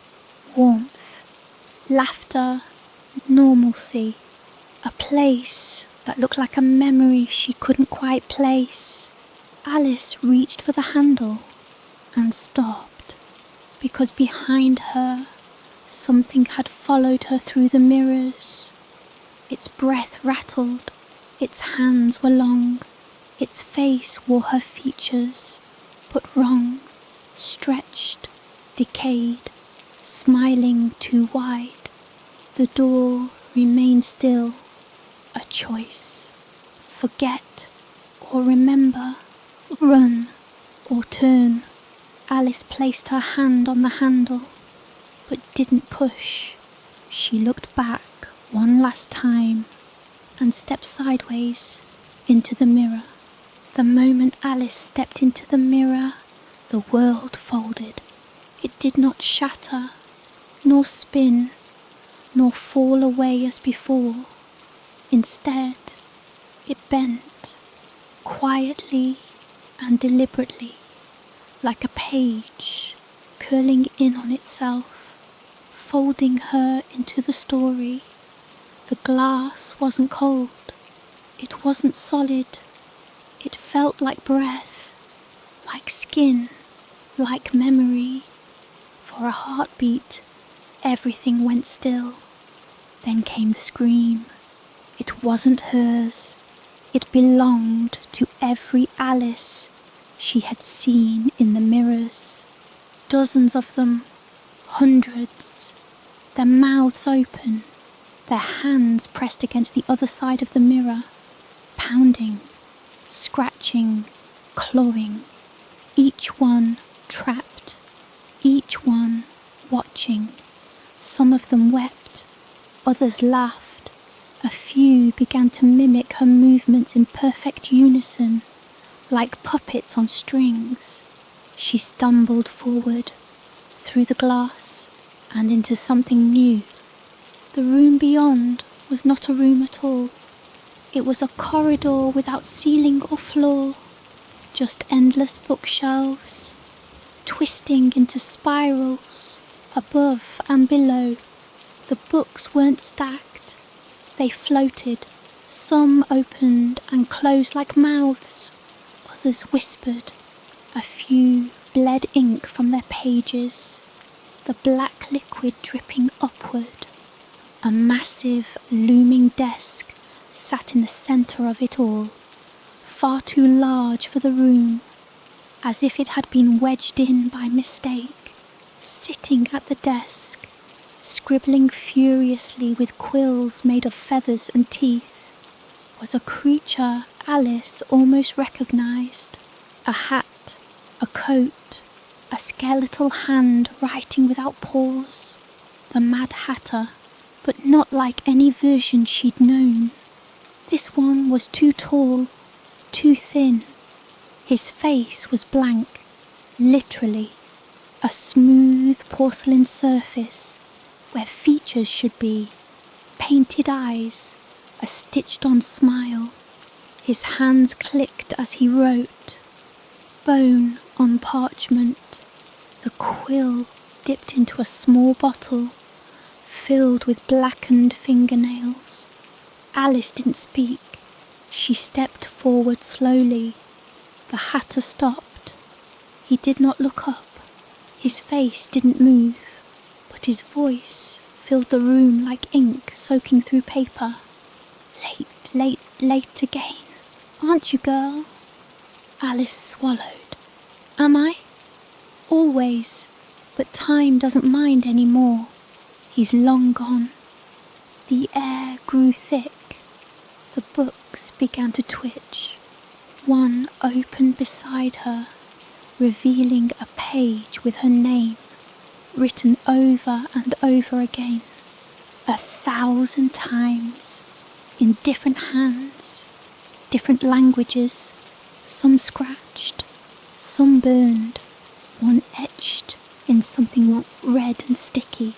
warmth, laughter, normalcy. A place that looked like a memory she couldn't quite place. Alice reached for the handle and stopped, because behind her something had followed her through the mirrors. Its breath rattled, its hands were long, its face wore her features, but wrong, stretched, decayed, smiling too wide. The door remained still, a choice. Forget or remember, run or turn. Alice placed her hand on the handle, but didn't push. She looked back one last time and stepped sideways into the mirror. The moment Alice stepped into the mirror, the world folded. It did not shatter, nor spin, nor fall away as before. Instead, it bent, quietly and deliberately, like a page curling in on itself, folding her into the story. The glass wasn't cold, it wasn't solid, it felt like breath, like skin, like memory. For a heartbeat, everything went still. Then came the scream. It wasn't hers. It belonged to every Alice she had seen in the mirrors. Dozens of them, hundreds, their mouths open, their hands pressed against the other side of the mirror, pounding, scratching, clawing, each one trapped, each one watching. Some of them wept, others laughed. A few began to mimic her movements in perfect unison, like puppets on strings. She stumbled forward, through the glass, and into something new. The room beyond was not a room at all. It was a corridor without ceiling or floor, just endless bookshelves, twisting into spirals, above and below. The books weren't stacked, they floated. Some opened and closed like mouths, others whispered. A few bled ink from their pages, the black liquid dripping upward. A massive, looming desk sat in the centre of it all, far too large for the room, as if it had been wedged in by mistake. Sitting at the desk, scribbling furiously with quills made of feathers and teeth, was a creature Alice almost recognised. A hat, a coat, a skeletal hand writing without pause. The Mad Hatter, but not like any version she'd known. This one was too tall, too thin. His face was blank, literally, a smooth porcelain surface where features should be, painted eyes, a stitched-on smile. His hands clicked as he wrote, bone on parchment, the quill dipped into a small bottle filled with blackened fingernails. Alice didn't speak. She stepped forward slowly. The Hatter stopped. He did not look up. His face didn't move, but his voice filled the room like ink soaking through paper. Late again, aren't you, girl? Alice swallowed. Am I? Always, but time doesn't mind any more. He's long gone. The air grew thick. The books began to twitch. One opened beside her, revealing a page with her name, written over and over again, 1,000 times, in different hands, different languages, some scratched, some burned, one etched in something red and sticky.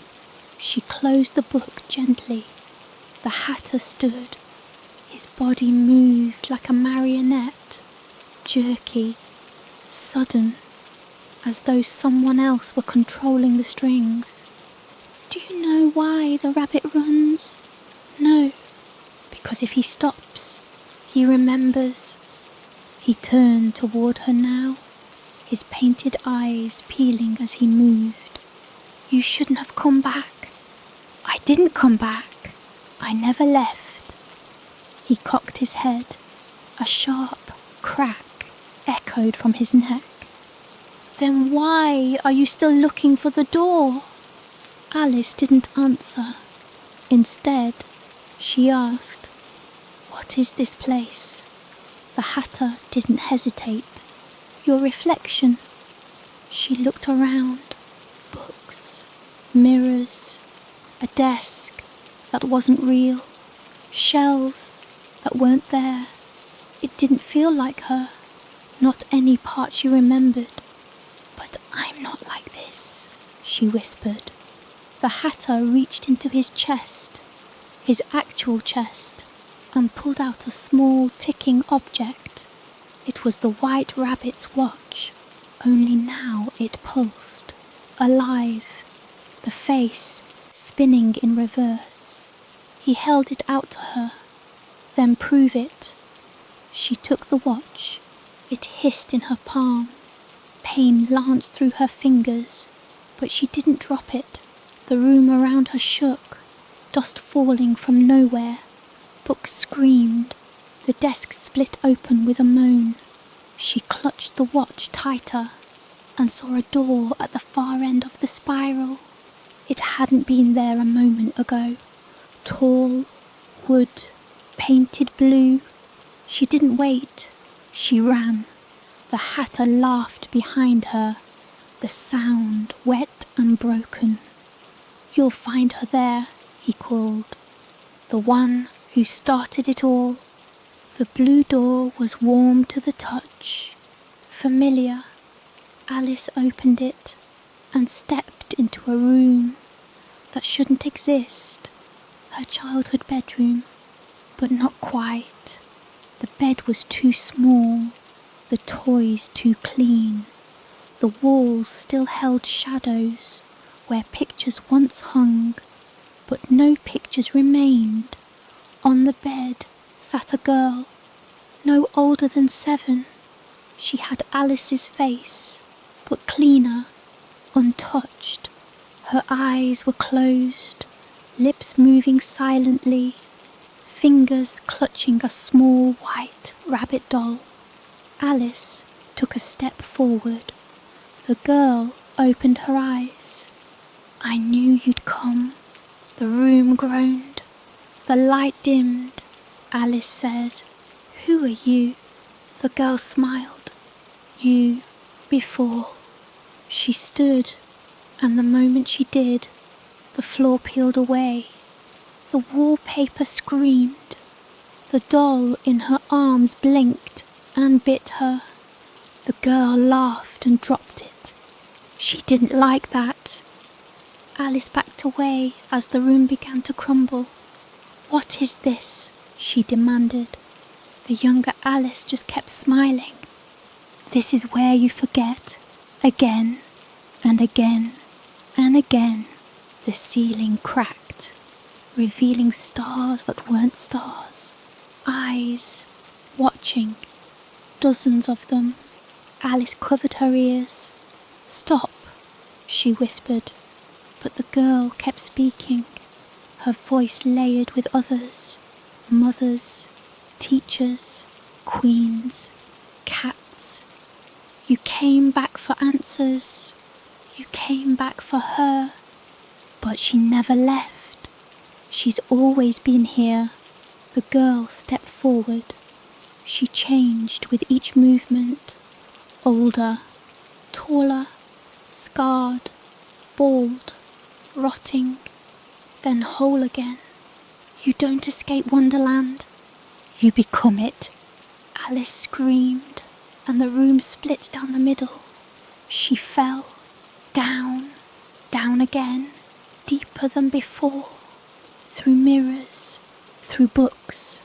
She closed the book gently. The Hatter stood. His body moved like a marionette, jerky, sudden, as though someone else were controlling the strings. Do you know why the rabbit runs? No, because if he stops, he remembers. He turned toward her now, his painted eyes peeling as he moved. You shouldn't have come back. I didn't come back. I never left. He cocked his head. A sharp crack echoed from his neck. Then why are you still looking for the door? Alice didn't answer. Instead, she asked, What is this place? The Hatter didn't hesitate. Your reflection. She looked around. Books, mirrors, a desk that wasn't real, shelves that weren't there. It didn't feel like her, not any part she remembered. But I'm not like this, she whispered. The Hatter reached into his chest, his actual chest, and pulled out a small ticking object. It was the White Rabbit's watch, only now it pulsed, alive, the face spinning in reverse. He held it out to her. Then prove it. She took the watch. It hissed in her palm. Pain lanced through her fingers, but she didn't drop it. The room around her shook, dust falling from nowhere. Books screamed. The desk split open with a moan. She clutched the watch tighter and saw a door at the far end of the spiral. It hadn't been there a moment ago. Tall, wood, painted blue. She didn't wait. She ran. The Hatter laughed behind her, the sound wet and broken. You'll find her there, he called. The one who started it all. The blue door was warm to the touch, familiar. Alice opened it and stepped into a room that shouldn't exist. Her childhood bedroom, but not quite. The bed was too small, the toys too clean. The walls still held shadows where pictures once hung, but no pictures remained. On the bed sat a girl, no older than 7. She had Alice's face, but cleaner, untouched. Her eyes were closed, lips moving silently, fingers clutching a small white rabbit doll. Alice took a step forward. The girl opened her eyes. I knew you'd come. The room groaned. The light dimmed. Alice said, Who are you? The girl smiled. You, before. She stood, and the moment she did, the floor peeled away. The wallpaper screamed. The doll in her arms blinked and bit her. The girl laughed and dropped it. She didn't like that. Alice backed away as the room began to crumble. "What is this?" she demanded. The younger Alice just kept smiling. "This is where you forget, again and again and again." The ceiling cracked, revealing stars that weren't stars. Eyes, watching, dozens of them. Alice covered her ears. "Stop," she whispered, but the girl kept speaking, her voice layered with others, mothers, teachers, queens, cats. "You came back for answers. You came back for her. But she never left. She's always been here." The girl stepped forward. She changed with each movement. Older, taller, scarred, bald, rotting, then whole again. "You don't escape Wonderland. You become it." Alice screamed, and the room split down the middle. She fell, down, down again, deeper than before, through mirrors, through books,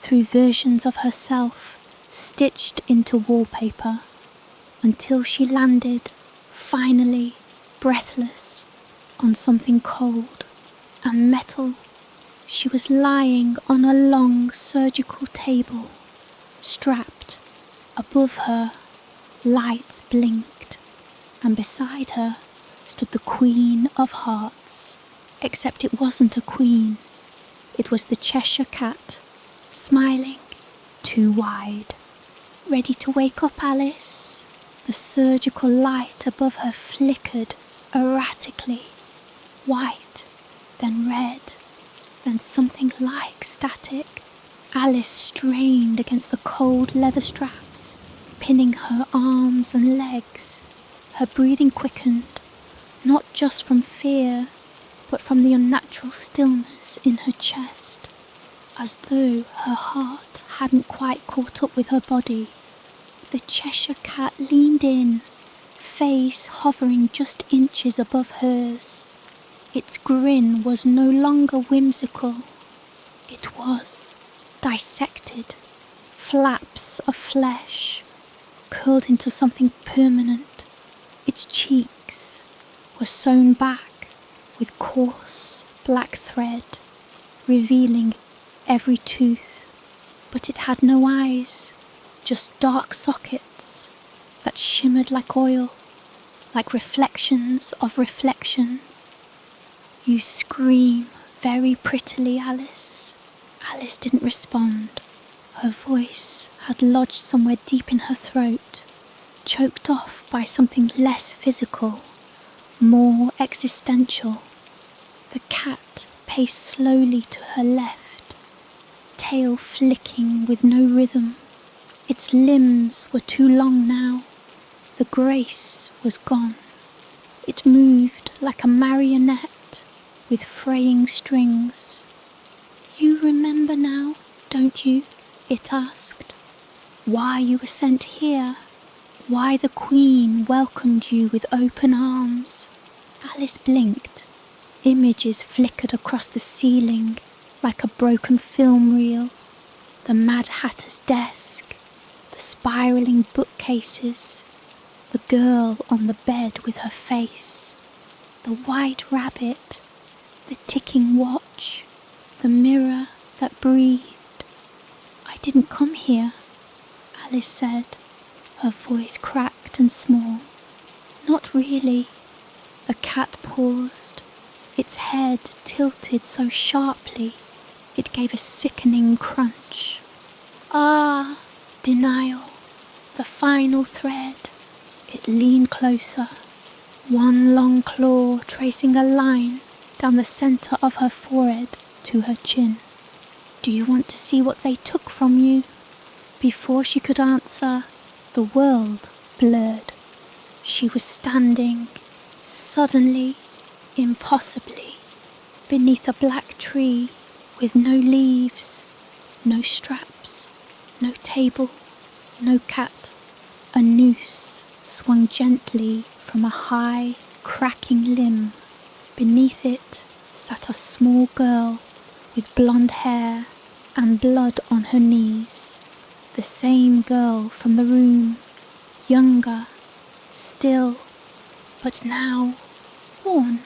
through versions of herself stitched into wallpaper, until she landed, finally, breathless, on something cold and metal. She was lying on a long surgical table, strapped. Above her, lights blinked, and beside her stood the Queen of Hearts. Except it wasn't a queen. It was the Cheshire Cat, smiling, too wide. "Ready to wake up, Alice?" The surgical light above her flickered erratically, white, then red, then something like static. Alice strained against the cold leather straps, pinning her arms and legs. Her breathing quickened, not just from fear, but from the unnatural stillness in her chest, as though her heart hadn't quite caught up with her body. The Cheshire Cat leaned in, face hovering just inches above hers. Its grin was no longer whimsical. It was dissected, flaps of flesh, curled into something permanent. Its cheeks were sewn back with coarse black thread, revealing every tooth, but it had no eyes, just dark sockets that shimmered like oil, like reflections of reflections. "You scream very prettily, Alice." Alice didn't respond. Her voice had lodged somewhere deep in her throat, choked off by something less physical, more existential. The cat paced slowly to her left, tail flicking with no rhythm. Its limbs were too long now. The grace was gone. It moved like a marionette with fraying strings. "You remember now, don't you?" it asked. "Why you were sent here? Why the Queen welcomed you with open arms?" Alice blinked. Images flickered across the ceiling like a broken film reel. The Mad Hatter's desk, the spiralling bookcases, the girl on the bed with her face, the white rabbit, the ticking watch, the mirror that breathed. "I didn't come here," Alice said, her voice cracked and small. "Not really." The cat paused, its head tilted so sharply it gave a sickening crunch. "Ah, denial, the final thread." It leaned closer, one long claw tracing a line down the centre of her forehead to her chin. "Do you want to see what they took from you?" Before she could answer, the world blurred. She was standing, suddenly, impossibly, beneath a black tree with no leaves, no straps, no table, no cat, A noose swung gently from a high, cracking limb. Beneath it sat a small girl with blonde hair and blood on her knees. The same girl from the room, younger, still, but now worn.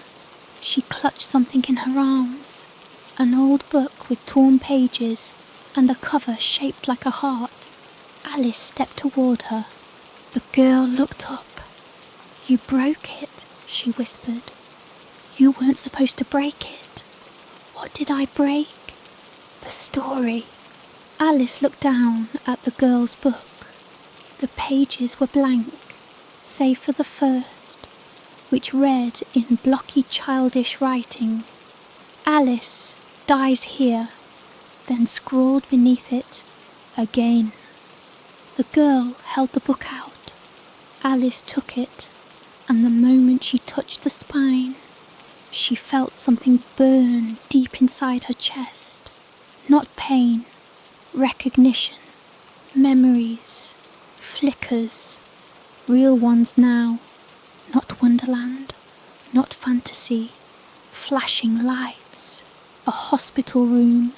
She clutched something in her arms, an old book with torn pages and a cover shaped like a heart. Alice stepped toward her. The girl looked up. "You broke it," she whispered. "You weren't supposed to break it." "What did I break?" "The story." Alice looked down at the girl's book. The pages were blank, save for the first, which read in blocky childish writing, "Alice dies here," then scrawled beneath it, "Again." The girl held the book out. Alice took it, and the moment she touched the spine, she felt something burn deep inside her chest. Not pain, recognition, memories, flickers, real ones now. Not Wonderland, not fantasy, flashing lights, a hospital room,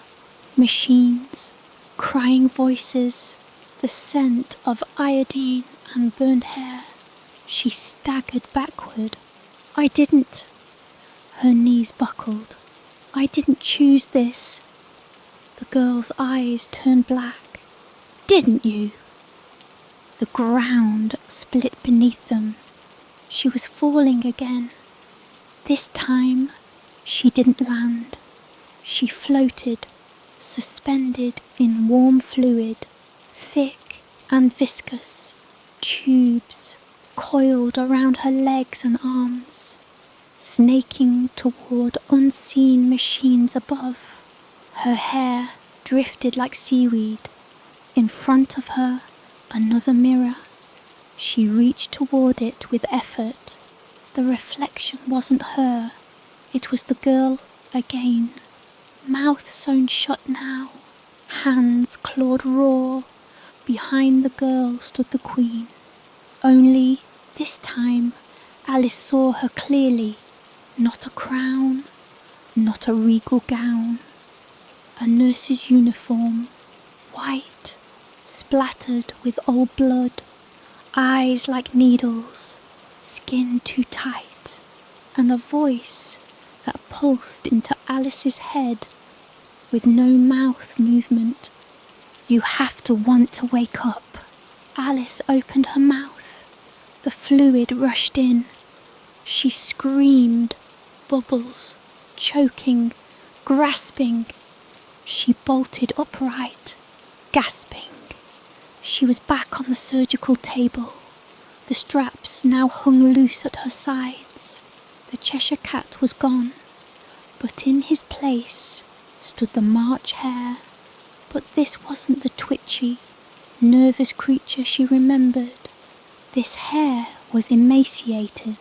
machines, crying voices, the scent of iodine and burned hair. She staggered backward. "I didn't." Her knees buckled. "I didn't choose this." The girl's eyes turned black. "Didn't you?" The ground split beneath them. She was falling again. This time, she didn't land. She floated, suspended in warm fluid, thick and viscous. Tubes coiled around her legs and arms, snaking toward unseen machines above. Her hair drifted like seaweed. In front of her, another mirror. She reached toward it with effort. The reflection wasn't her. It was the girl again. Mouth sewn shut now. Hands clawed raw. Behind the girl stood the queen. Only, this time, Alice saw her clearly. Not a crown, not a regal gown. A nurse's uniform, white, splattered with old blood. Eyes like needles, skin too tight, and a voice that pulsed into Alice's head with no mouth movement. "You have to want to wake up." Alice opened her mouth. The fluid rushed in. She screamed, bubbles, choking, grasping. She bolted upright, gasping. She was back on the surgical table. The straps now hung loose at her sides. The Cheshire Cat was gone, but in his place stood the March Hare. But this wasn't the twitchy, nervous creature she remembered. This hare was emaciated,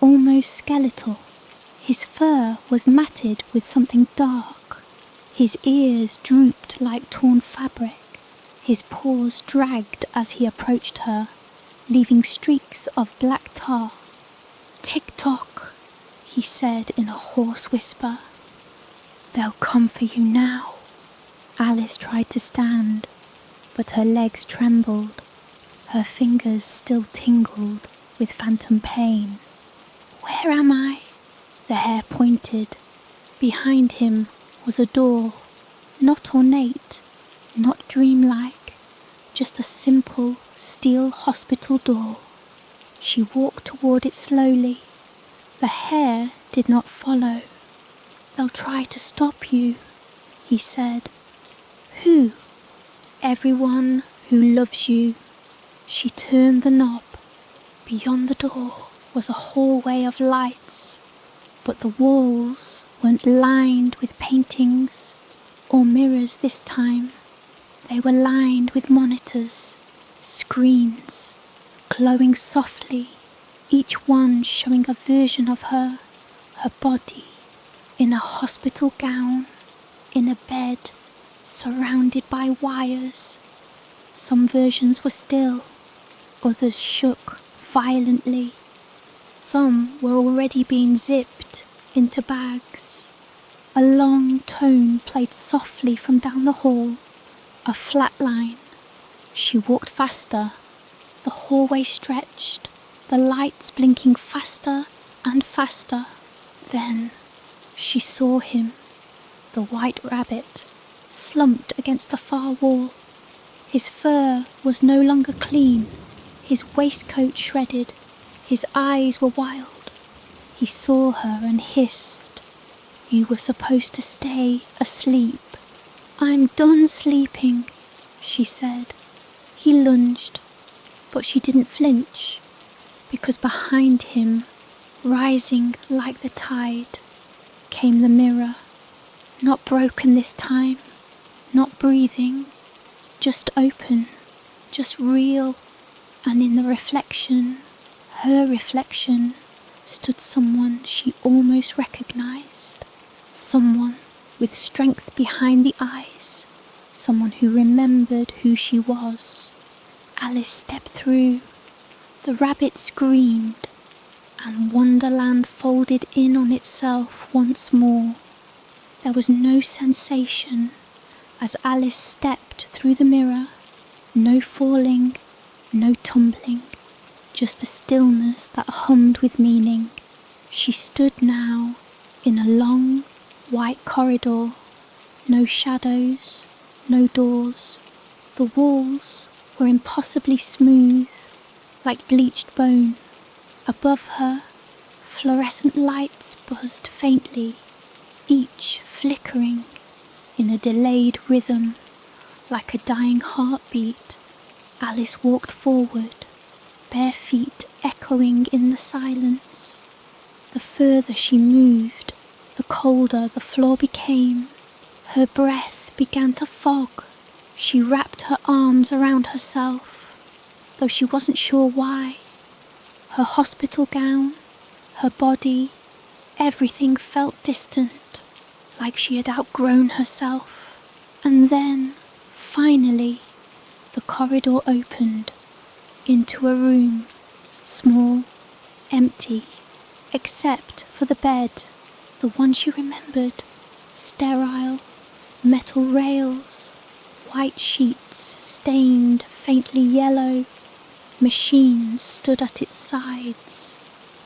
almost skeletal. His fur was matted with something dark. His ears drooped like torn fabric. His paws dragged as he approached her, leaving streaks of black tar. "Tick-tock," he said in a hoarse whisper. "They'll come for you now." Alice tried to stand, but her legs trembled. Her fingers still tingled with phantom pain. "Where am I?" The hare pointed. Behind him was a door, not ornate, not dreamlike, just a simple steel hospital door. She walked toward it slowly. The hare did not follow. "They'll try to stop you," he said. "Who?" "Everyone who loves you." She turned the knob. Beyond the door was a hallway of lights, but the walls weren't lined with paintings or mirrors this time. They were lined with monitors, screens, glowing softly, each one showing a version of her body, in a hospital gown, in a bed, surrounded by wires. Some versions were still, Others shook violently. Some were already being zipped into bags. A long tone played softly from down the hall, a flat line. She walked faster. The hallway stretched, the lights blinking faster and faster. Then she saw him, the white rabbit, slumped against the far wall. His fur was no longer clean, his waistcoat shredded, his eyes were wild. He saw her and hissed, "You were supposed to stay asleep." "I'm done sleeping," she said. He lunged, but she didn't flinch, because behind him, rising like the tide, came the mirror. Not broken this time, not breathing, just open, just real. And in the reflection, her reflection, stood someone she almost recognized. Someone with strength behind the eyes, someone who remembered who she was. Alice stepped through. The rabbit screamed, and Wonderland folded in on itself once more. There was no sensation as Alice stepped through the mirror, no falling, no tumbling, just a stillness that hummed with meaning. She stood now in a long, white corridor, no shadows, no doors. The walls were impossibly smooth, like bleached bone. Above her, fluorescent lights buzzed faintly, each flickering in a delayed rhythm, like a dying heartbeat. Alice walked forward, bare feet echoing in the silence. The further she moved, the colder the floor became. Her breath began to fog. She wrapped her arms around herself, though she wasn't sure why. Her hospital gown, her body, everything felt distant, like she had outgrown herself. And then, finally, the corridor opened into a room, small, empty, except for the bed, the one she remembered, sterile, metal rails, white sheets stained faintly yellow. Machines stood at its sides,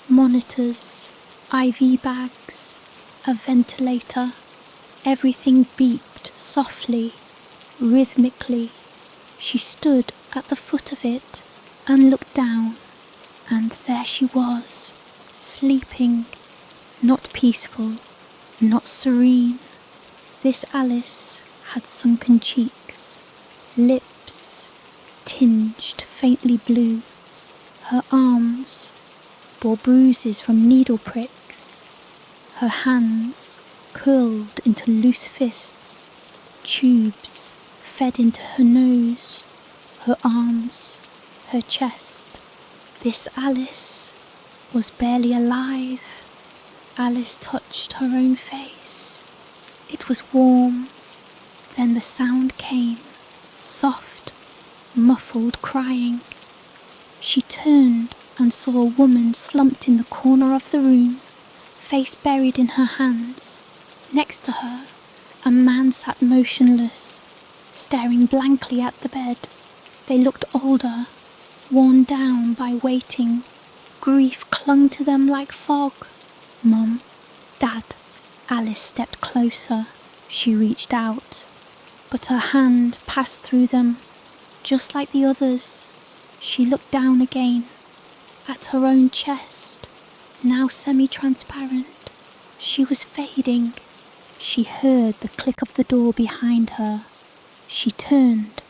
monitors, IV bags, a ventilator. Everything beeped softly, rhythmically. She stood at the foot of it and looked down, and there she was, sleeping, not peaceful, not serene. This Alice had sunken cheeks, lips tinged faintly blue. Her arms bore bruises from needle pricks. Her hands curled into loose fists. Tubes fed into her nose, her arms, her chest. This Alice was barely alive. Alice touched her own face. It was warm. Then the sound came, soft, muffled crying. She turned and saw a woman slumped in the corner of the room, face buried in her hands. Next to her, a man sat motionless, staring blankly at the bed. They looked older, worn down by waiting. Grief clung to them like fog. "Mum, Dad." Alice stepped closer. She reached out, but her hand passed through them, just like the others. She looked down again, at her own chest, now semi-transparent. She was fading. She heard the click of the door behind her. She turned.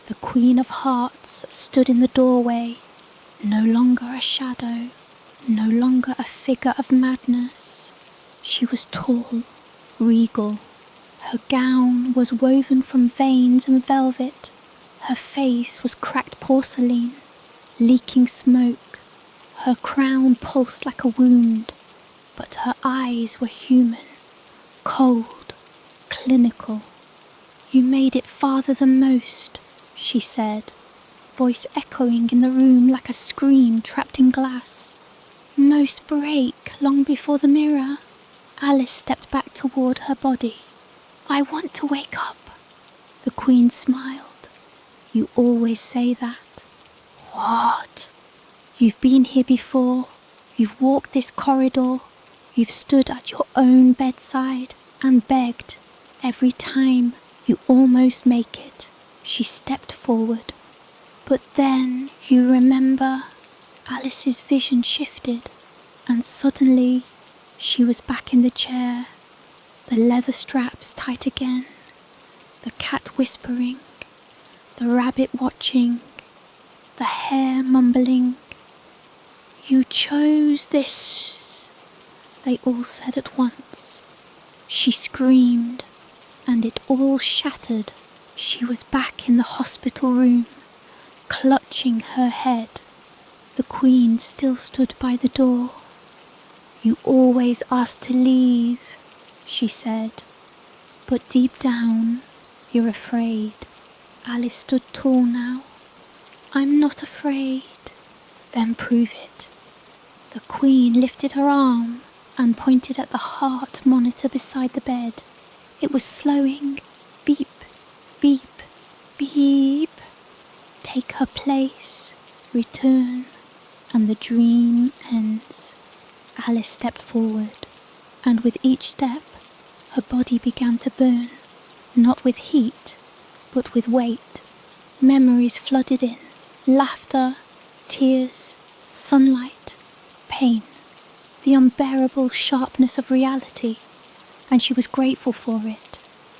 The Queen of Hearts stood in the doorway, no longer a shadow, no longer a figure of madness. She was tall, regal. Her gown was woven from veins and velvet. Her face was cracked porcelain, leaking smoke. Her crown pulsed like a wound, but her eyes were human, cold, clinical. "You made it farther than most," she said. voice echoing in the room like a scream trapped in glass. Most break long before the mirror. Alice stepped back toward her body. I want to wake up. The Queen smiled. You always say that. What? You've been here before. You've walked this corridor. You've stood at your own bedside and begged. Every time you almost make it. She stepped forward. But then you remember. Alice's vision shifted, and suddenly she was back in the chair, the leather straps tight again, the cat whispering, the rabbit watching, the hare mumbling. You chose this, they all said at once. She screamed, and it all shattered. She was back in the hospital room, clutching her head. The Queen still stood by the door. You always asked to leave, she said. But deep down, you're afraid. Alice stood tall now. I'm not afraid. Then prove it. The Queen lifted her arm and pointed at the heart monitor beside the bed. It was slowing. Beep, beep, beep. Take her place. Return. And the dream ends. Alice stepped forward, and with each step, her body began to burn, not with heat, but with weight. Memories flooded in, laughter, tears, sunlight, pain, the unbearable sharpness of reality, and she was grateful for it.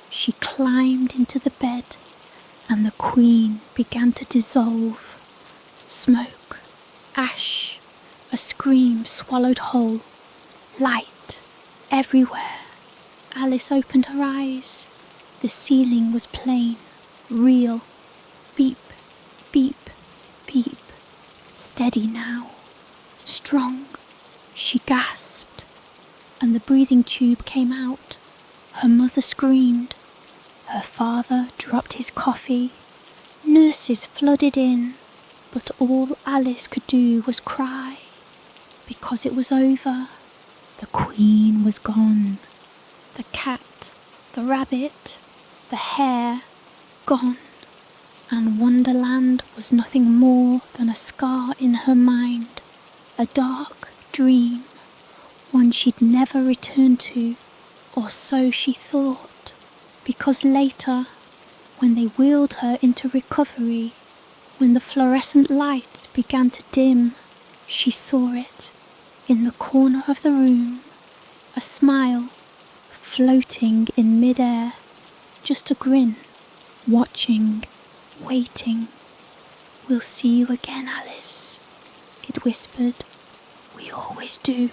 She climbed into the bed, and the Queen began to dissolve. Smoke, ash, a scream swallowed whole, light everywhere. Alice opened her eyes. The ceiling was plain, real. Beep, beep, beep. Steady now, strong. She gasped, and the breathing tube came out. Her mother screamed. Her father dropped his coffee. Nurses flooded in. But all Alice could do was cry, because it was over. The Queen was gone. The cat, the rabbit, the hare, gone. And Wonderland was nothing more than a scar in her mind, a dark dream, one she'd never return to, or so she thought, because later, when they wheeled her into recovery, when the fluorescent lights began to dim, she saw it, in the corner of the room, a smile, floating in mid-air, just a grin, watching, waiting. We'll see you again, Alice, it whispered. We always do.